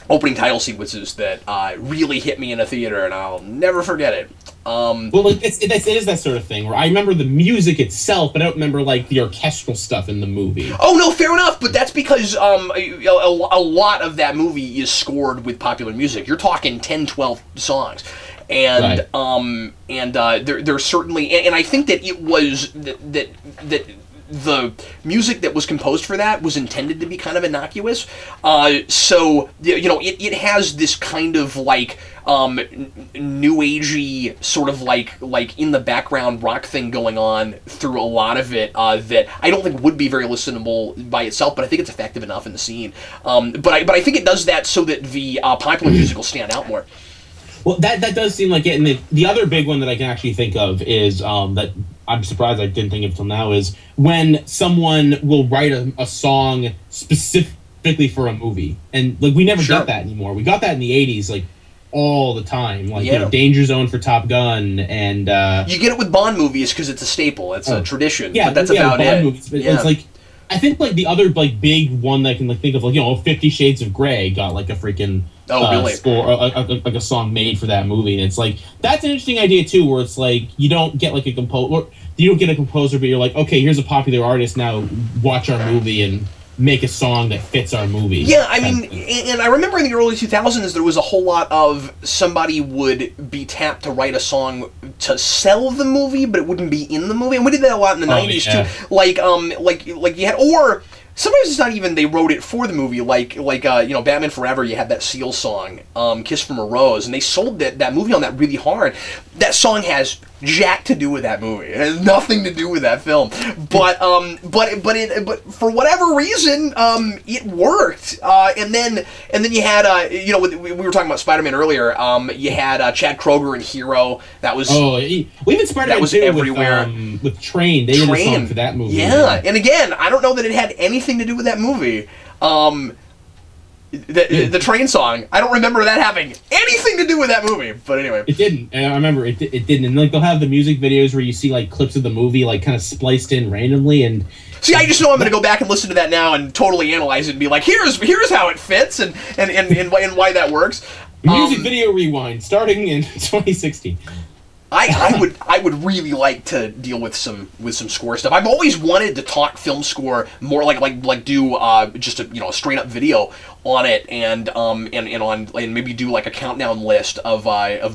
Opening title sequences that really hit me in a theater, and I'll never forget it. It is that sort of thing where I remember the music itself, but I don't remember like the orchestral stuff in the movie. Oh no, fair enough, but that's because a lot of that movie is scored with popular music. You're talking 10, 12 songs. And right. There's certainly, and I think that it was that the music that was composed for that was intended to be kind of innocuous. So it has this kind of like new agey sort of like in the background rock thing going on through a lot of it that I don't think would be very listenable by itself, but I think it's effective enough in the scene. But I think it does that so that the popular music will stand out more. Well, that does seem like it. And the other big one that I can actually think of is that I'm surprised I didn't think of until now is when someone will write a song specifically for a movie. And like we never got that anymore. We got that in the 80s like all the time. Like Danger Zone for Top Gun and you get it with Bond movies because it's a staple. It's a tradition. Yeah, but that's about Bond it. Movies, but it's like I think like the other like big one that I can like think of, like 50 Shades of Grey got like a freaking score, like a song made for that movie, and it's like that's an interesting idea too, where it's like you don't get like you don't get a composer, but you're like, okay, here's a popular artist now, watch our movie and make a song that fits our movie. Yeah, I mean, and I remember in the early 2000s there was a whole lot of somebody would be tapped to write a song to sell the movie, but it wouldn't be in the movie. And we did that a lot in the 90s too. Like you had, or sometimes it's not even they wrote it for the movie, like Batman Forever, you had that Seal song, Kiss from a Rose, and they sold that movie on that really hard. That song has jack to do with that movie. It has nothing to do with that film. But for whatever reason, it worked. And then you had we were talking about Spider-Man earlier. You had Chad Kroeger in Hero. That was even Spider-Man that was 2 everywhere. With Train. They did a song for that movie. Yeah, and again, I don't know that it had anything to do with that movie. The Train song, I don't remember that having anything to do with that movie, but anyway. It didn't. I remember it didn't. And like they'll have the music videos where you see like clips of the movie like kind of spliced in randomly, and see, I just know I'm going to go back and listen to that now and totally analyze it and be like, here's how it fits and why that works. Music video rewind starting in 2016. I would really like to deal with some score stuff. I've always wanted to talk film score more, like do just a straight up video on it and maybe do like a countdown list of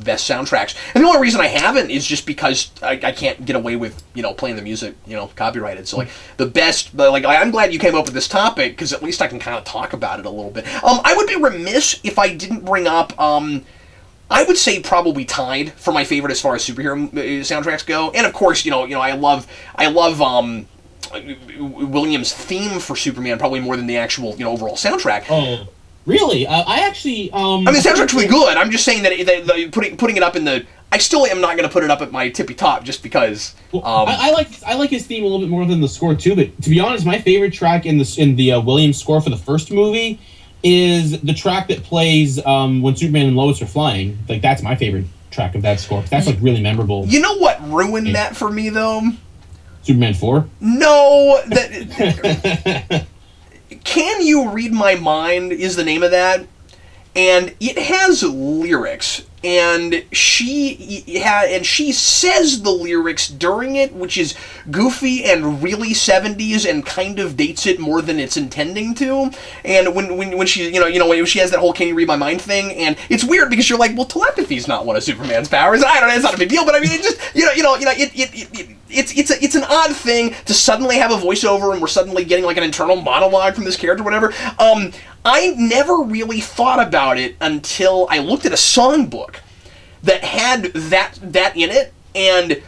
best soundtracks. And the only reason I haven't is just because I can't get away with playing the music copyrighted. So like the best, like I'm glad you came up with this topic because at least I can kind of talk about it a little bit. I would be remiss if I didn't bring up. I would say probably tied for my favorite as far as superhero soundtracks go, and of course, I love Williams' theme for Superman probably more than the actual overall soundtrack. Oh, really? I actually. I mean, the soundtrack's really good. I'm just saying that putting it up in the. I still am not going to put it up at my tippy top just because. Well, I like his theme a little bit more than the score too. But to be honest, my favorite track in the Williams score for the first movie is the track that plays when Superman and Lois are flying. Like, that's my favorite track of that score. That's, like, really memorable. You know what ruined that for me, though? Superman 4? No! Can You Read My Mind is the name of that. And it has lyrics. And she says the lyrics during it, which is goofy and really 70s and kind of dates it more than it's intending to. And when she when she has that whole "Can you read my mind" thing, and it's weird because you're like, well, telepathy's not one of Superman's powers. I don't know, it's not a big deal, but I mean, it just it's an odd thing to suddenly have a voiceover and we're suddenly getting like an internal monologue from this character, or whatever. I never really thought about it until I looked at a songbook that had that in it, and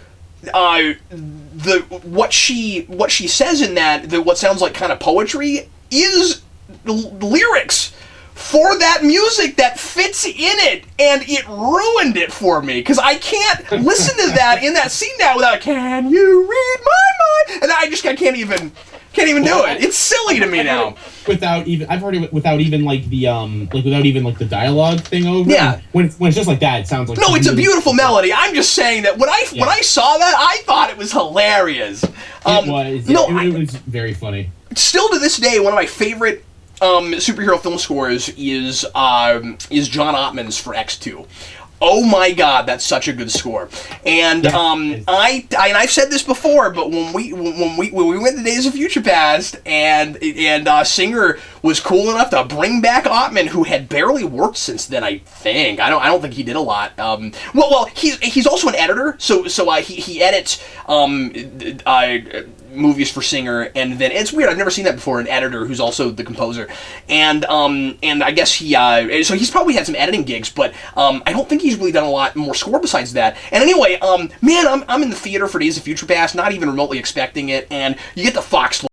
what she says in that, what sounds like kind of poetry, is the lyrics for that music that fits in it, and it ruined it for me because I can't listen to that in that scene now without "Can you read my mind?" and I can't even do it. It's silly to me now. I've heard it without even like the dialogue thing over. Yeah. When it's just like that, it sounds like. No, it's a beautiful melody. I'm just saying that when I saw that, I thought it was hilarious. It was very funny. Still to this day, one of my favorite superhero film scores is John Ottman's for X2. Oh my God, that's such a good score. And I've said this before, but when we went to Days of Future Past, and Singer was cool enough to bring back Ottman, who had barely worked since then. I think I don't think he did a lot. Well, he's also an editor, so he edits movies for Singer, and then it's weird. I've never seen that before. An editor who's also the composer, and I guess so he's probably had some editing gigs, but I don't think he's really done a lot more score besides that. And anyway, man, I'm in the theater for Days of Future Past, not even remotely expecting it, and you get the Fox.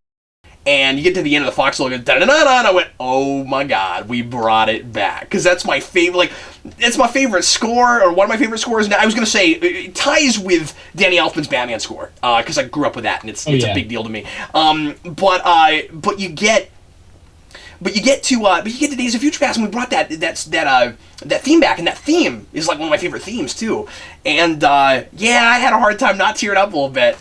And you get to the end of the Fox logo, and I went, oh my God, we brought it back. Because that's my favorite, like, it's my favorite score, or one of my favorite scores. Now, I was going to say, it ties with Danny Elfman's Batman score, because I grew up with that, and it's a big deal to me. But you get to Days of Future Past, and we brought that theme back, and that theme is like one of my favorite themes too. And I had a hard time not tearing up a little bit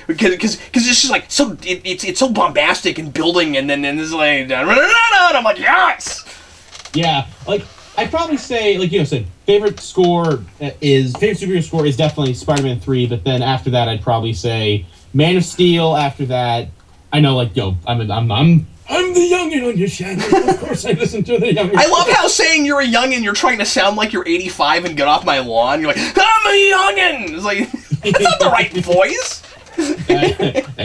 because it's just like so it's so bombastic and building, and then it's like, and I'm like, yes. Yeah, like I'd probably say, like you said, favorite superhero score is definitely Spider-Man 3, but then after that I'd probably say Man of Steel. After that, I know, like, yo, I'm the youngin on your channel. Of course I listen to the youngin. I love how saying you're a youngin, you're trying to sound like you're 85 and get off my lawn. You're like, I'm a youngin! It's like, that's not the right voice.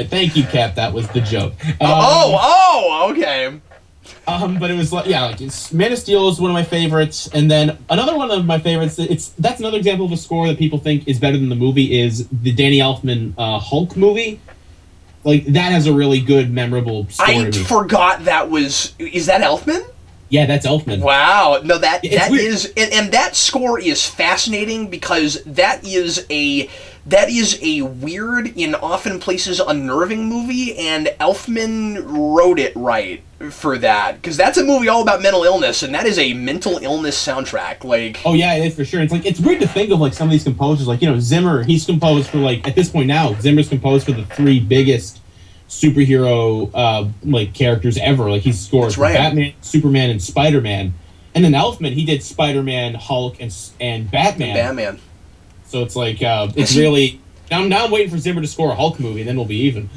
Thank you, Cap. That was the joke. Okay. But it was like, yeah, like Man of Steel is one of my favorites, and then another one of my favorites. That's another example of a score that people think is better than the movie is the Danny Elfman Hulk movie. Like that has a really good, memorable score. I forgot that was. Is that Elfman? Yeah, that's Elfman. Wow, no, that is, weird. and that score is fascinating because that is a weird, in often places unnerving movie, and Elfman wrote it right for that, because that's a movie all about mental illness, and that is a mental illness soundtrack. Like, oh yeah, it is for sure. It's like, it's weird to think of like some of these composers, like, you know, Zimmer. He's composed for, like, at this point now, Zimmer's composed for the 3 biggest superhero like characters ever. Like, he's scored for Batman, Superman, and Spider-Man. And then Elfman, he did Spider-Man, Hulk, and Batman. So it's like, it's really... Now I'm waiting for Zimmer to score a Hulk movie, and then we'll be even.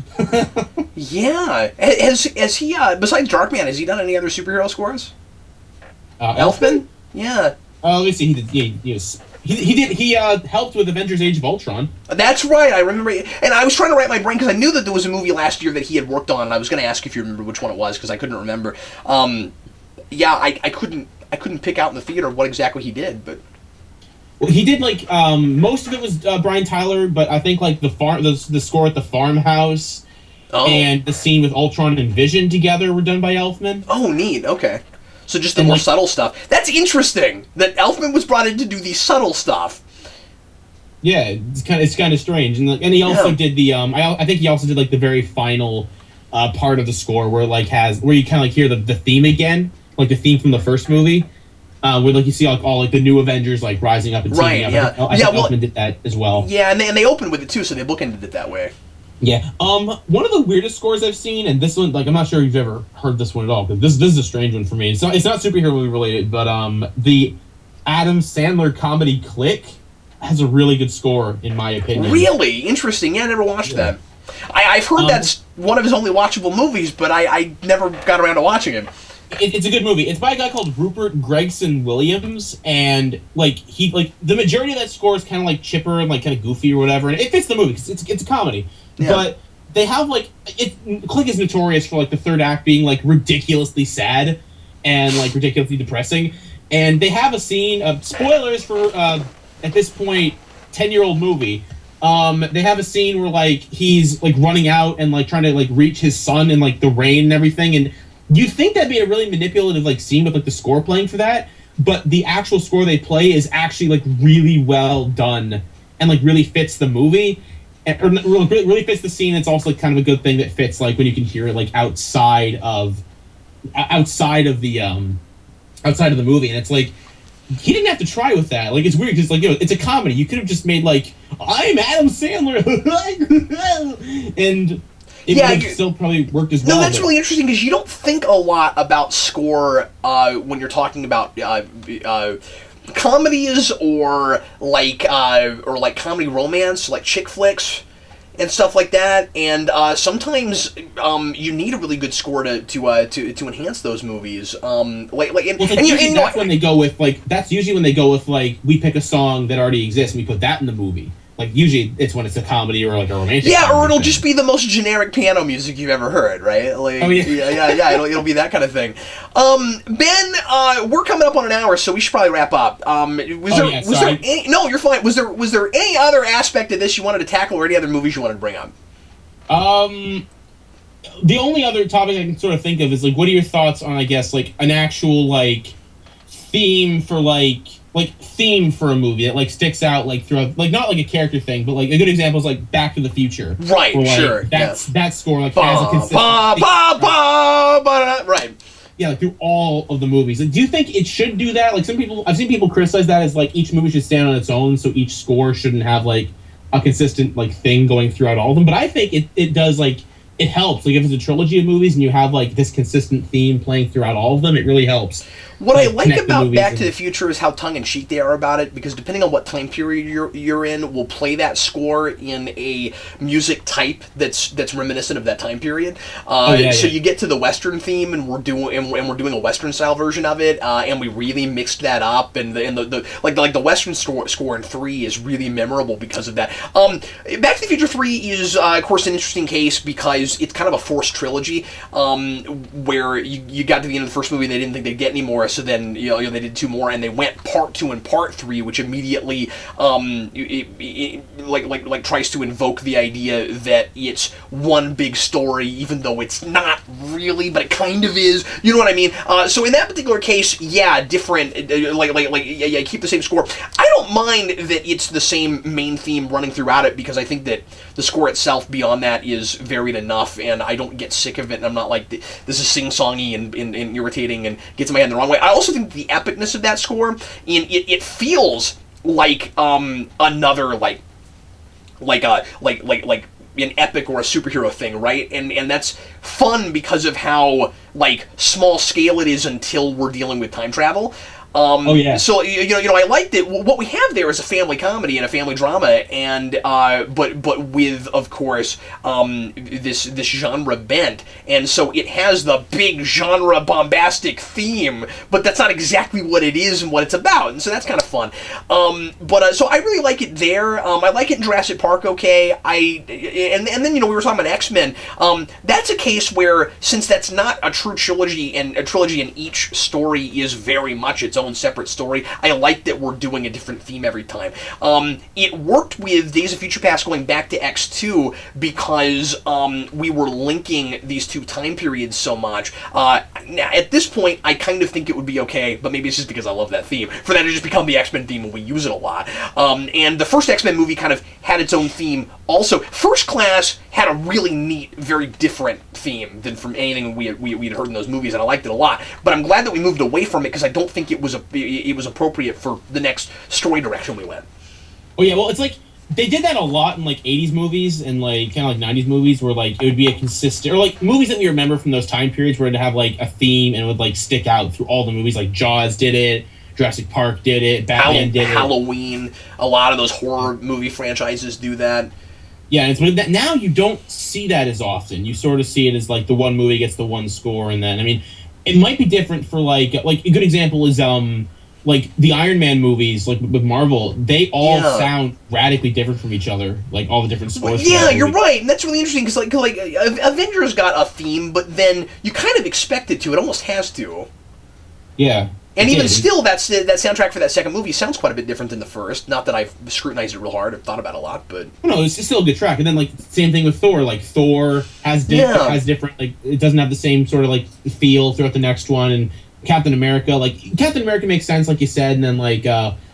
Yeah. Has he, besides Darkman, has he done any other superhero scores? Elfman? Yeah. Let me see. He helped with Avengers Age of Ultron. That's right, I remember. And I was trying to wrap my brain, because I knew that there was a movie last year that he had worked on, and I was going to ask if you remember which one it was, because I couldn't remember. Yeah, I couldn't pick out in the theater what exactly he did, but... Well, he did, like, most of it was Brian Tyler, but I think, like, the score at the farmhouse and the scene with Ultron and Vision together were done by Elfman. Oh, neat, okay. So just the more subtle stuff. That's interesting, that Elfman was brought in to do the subtle stuff. Yeah, it's kind of strange. And he also did the, I think he also did, like, the very final part of the score where, like, where you kind of, like, hear the theme again, like the theme from the first movie. Where, like, you see, like, all, like, the new Avengers, like, rising up and teaming up. Yeah. I think Elfman did that as well. Yeah, and they opened with it, too, so they bookended it that way. Yeah. One of the weirdest scores I've seen, and this one, like, I'm not sure if you've ever heard this one at all, because this is a strange one for me. It's not superhero movie related, but the Adam Sandler comedy Click has a really good score, in my opinion. Really? Interesting. Yeah, I never watched that. I've heard that's one of his only watchable movies, but I never got around to watching it. It's a good movie. It's by a guy called Rupert Gregson Williams, and like the majority of that score is kind of like chipper and like kind of goofy or whatever, and it fits the movie because it's a comedy. Yeah. But they have like Click is notorious for like the third act being like ridiculously sad and like ridiculously depressing, and they have a scene of spoilers for at this point 10-year-old movie. They have a scene where like he's like running out and like trying to like reach his son in like the rain and everything, and you'd think that'd be a really manipulative like scene with like the score playing for that, but the actual score they play is actually like really well done and like really fits the movie, or really fits the scene. It's also like kind of a good thing that fits like when you can hear it like outside of the movie, and it's like he didn't have to try with that. Like, it's weird because like, you know, it's a comedy. You could have just made like, I'm Adam Sandler, and it would have still probably worked as well. No, that's really interesting because you don't think a lot about score when you're talking about comedies or like comedy romance, like chick flicks and stuff like that. And sometimes you need a really good score to enhance those movies. That's when they go with like. That's usually when they go with like, we pick a song that already exists and we put that in the movie. Like, usually it's when it's a comedy or like a romantic. Yeah, or it'll just be the most generic piano music you've ever heard, right? Like, yeah. It'll be that kind of thing. Ben, we're coming up on an hour, so we should probably wrap up. Was there any, no, you're fine. Was there any other aspect of this you wanted to tackle, or any other movies you wanted to bring up? The only other topic I can sort of think of is like, what are your thoughts on, I guess, like an actual like theme for theme for a movie that like sticks out like throughout, like not like a character thing, but like a good example is like Back to the Future. Right, where, like, sure. That score like has a consistent right. Yeah, like through all of the movies. Like, do you think it should do that? Like I've seen people criticize that as like each movie should stand on its own, so each score shouldn't have like a consistent like thing going throughout all of them. But I think it does, like, it helps. Like if it's a trilogy of movies and you have like this consistent theme playing throughout all of them, it really helps. What I like connect the about movies Back to the Future is how tongue-in-cheek they are about it, because depending on what time period you're in, we'll play that score in a music type that's reminiscent of that time period. So you get to the Western theme, and we're doing a Western style version of it, and we really mixed that up, and the Western score in 3 is really memorable because of that. Back to the Future 3 is of course an interesting case because it's kind of a forced trilogy, where you got to the end of the first movie and they didn't think they'd get any more, so then they did 2 more, and they went part 2 and part 3, which immediately tries to invoke the idea that it's one big story, even though it's not really, but it kind of is. You know what I mean? So in that particular case, yeah, different. Keep the same score. I don't mind that it's the same main theme running throughout it, because I think that the score itself beyond that is varied enough, and I don't get sick of it, and I'm not like, this is sing-songy and irritating and gets my head in the wrong way. I also think the epicness of that score, and it feels like another an epic or a superhero thing, right? And that's fun because of how small scale it is until we're dealing with time travel. So I liked it. What we have there is a family comedy and a family drama, and but with, of course, this genre bent, and so it has the big genre bombastic theme, but that's not exactly what it is and what it's about, and so that's kind of fun. So I really like it there. I like it in Jurassic Park. Okay, and then we were talking about X-Men. That's a case where, since that's not a true trilogy, and a trilogy in each story is very much its own separate story, I like that we're doing a different theme every time. It worked with Days of Future Past going back to X2 because we were linking these 2 time periods so much. Now, at this point, I kind of think it would be okay, but maybe it's just because I love that theme, for that to just become the X-Men theme and we use it a lot. And the first X-Men movie kind of had its own theme also. First Class had a really neat, very different theme than from anything we'd heard in those movies, and I liked it a lot. But I'm glad that we moved away from it, because I don't think it was appropriate for the next story direction we went. Oh yeah, well, it's like they did that a lot in 80s movies and kind of 90s movies, where it would be a consistent, or movies that we remember from those time periods where it'd have a theme and it would stick out through all the movies. Jaws did it, Jurassic Park did it, Batman did it, Halloween. A lot of those horror movie franchises do that. Yeah, and it's that now you don't see that as often. You sort of see it as the one movie gets the one score, and then it might be different for a good example is the Iron Man movies, with Marvel, they all sound radically different from each other, all the different scores. Yeah, you're right, and that's really interesting, because Avengers got a theme, but then you kind of expect it to. It almost has to. Yeah. And even still, that soundtrack for that second movie sounds quite a bit different than the first. Not that I've scrutinized it real hard or thought about it a lot, but... No, it's still a good track. And then, same thing with Thor. Thor has different... it doesn't have the same sort of, feel throughout the next one. And Captain America, Captain America makes sense, like you said. And then,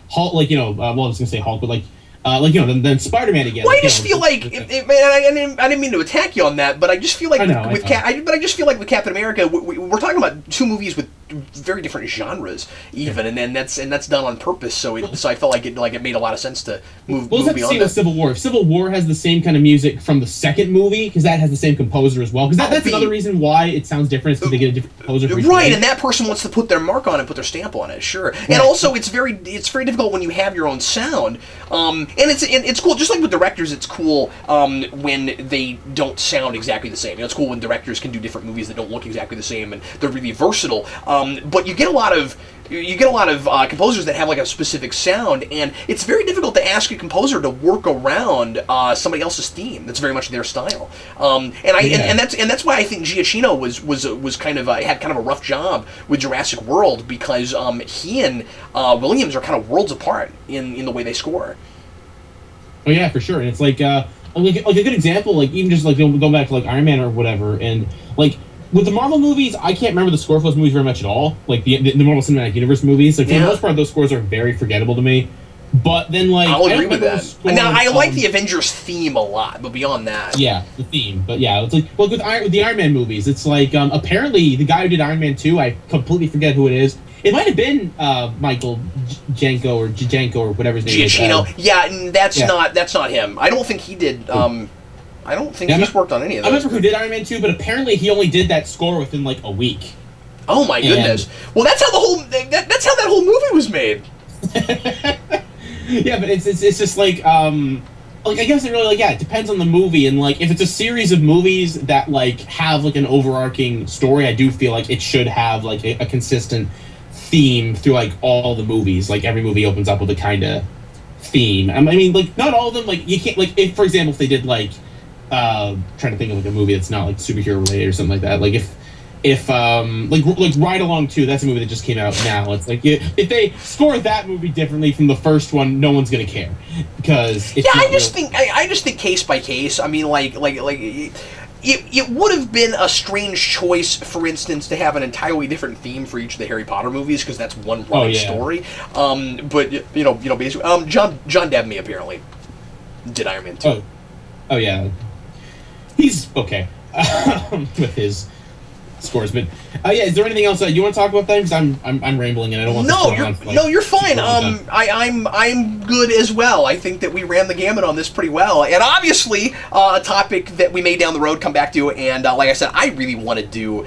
Hulk, I was going to say Hulk, but, then Spider-Man again. Well, I just feel I didn't mean to attack you on that, but I just feel with Captain America, we're talking about 2 movies with very different genres, even, and that's done on purpose. So I felt like it made a lot of sense to move. Well, let's see with Civil War. If Civil War has the same kind of music from the second movie, because that has the same composer as well. Because that's another reason why it sounds different, is because they get a different composer for each right, movie. and that person wants to put their mark on it, put their stamp on it. Sure, right. And also it's very difficult when you have your own sound. And it's cool. Just like with directors, it's cool when they don't sound exactly the same. It's cool when directors can do different movies that don't look exactly the same, and they're really versatile. But you get a lot of composers that have a specific sound, and it's very difficult to ask a composer to work around somebody else's theme. That's very much their style. And that's why I think Giacchino was kind of had kind of a rough job with Jurassic World, because he and Williams are kind of worlds apart in the way they score. Oh yeah, for sure. And it's a good example, even just going back to Iron Man or whatever, and with the Marvel movies, I can't remember the score for those movies very much at all. The Marvel Cinematic Universe movies, for the most part, those scores are very forgettable to me. But then, I'll agree with that. Now, I like the Avengers theme a lot, but beyond that, yeah, the theme. But yeah, it's with the Iron Man movies, it's apparently the guy who did Iron Man 2, I completely forget who it is. It might have been Michael Janko or whatever his name is. Giacchino. That's not him. I don't think he did. I don't think he's worked on any of those. I remember who did Iron Man 2, but apparently he only did that score within a week. Oh my goodness! Well, that's how that's how that whole movie was made. Yeah, but it's just like I guess it really it depends on the movie, and like if it's a series of movies that like have like an overarching story, I do feel like it should have like a consistent theme through like all the movies. Like every movie opens up with a kind of theme. I mean, like not all of them. Like you can't like if for example if they did like trying to think of like a movie that's not like superhero related or something like that. Like if like Ride Along 2, that's a movie that just came out now. It's like if they score that movie differently from the first one, no one's gonna care because it's I just think case by case. I mean, like it would have been a strange choice, for instance, to have an entirely different theme for each of the Harry Potter movies because that's one running story. But basically, John Debney apparently did Iron Man 2. Oh yeah, he's okay with his scores, but is there anything else you want to talk about? Because I'm rambling and I don't want No, you're fine. I'm good as well. I think that we ran the gamut on this pretty well, and obviously a topic that we may down the road come back to. And like I said, I really want to do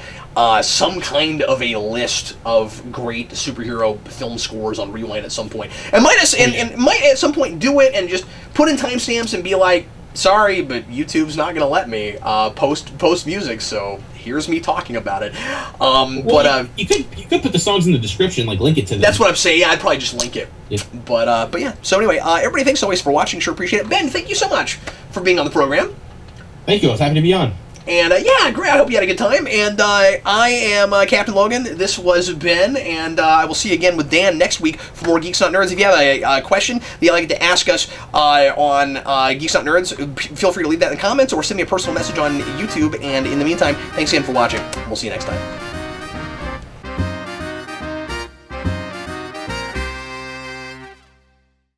some kind of a list of great superhero film scores on Rewind at some point, and might at some point do it and just put in timestamps and be like, sorry, but YouTube's not going to let me post music, so here's me talking about it. You could put the songs in the description, like link it to them. That's what I'm saying. Yeah, I'd probably just link it. Yep. But yeah. So anyway, everybody, thanks always for watching. Sure appreciate it. Ben, thank you so much for being on the program. Thank you. I was happy to be on. And yeah, great. I hope you had a good time. And I am Captain Logan. This was Ben, and I will see you again with Dan next week for more Geeks Not Nerds. If you have a question that you'd like to ask us on Geeks Not Nerds, feel free to leave that in the comments or send me a personal message on YouTube. And in the meantime, thanks again for watching. We'll see you next time.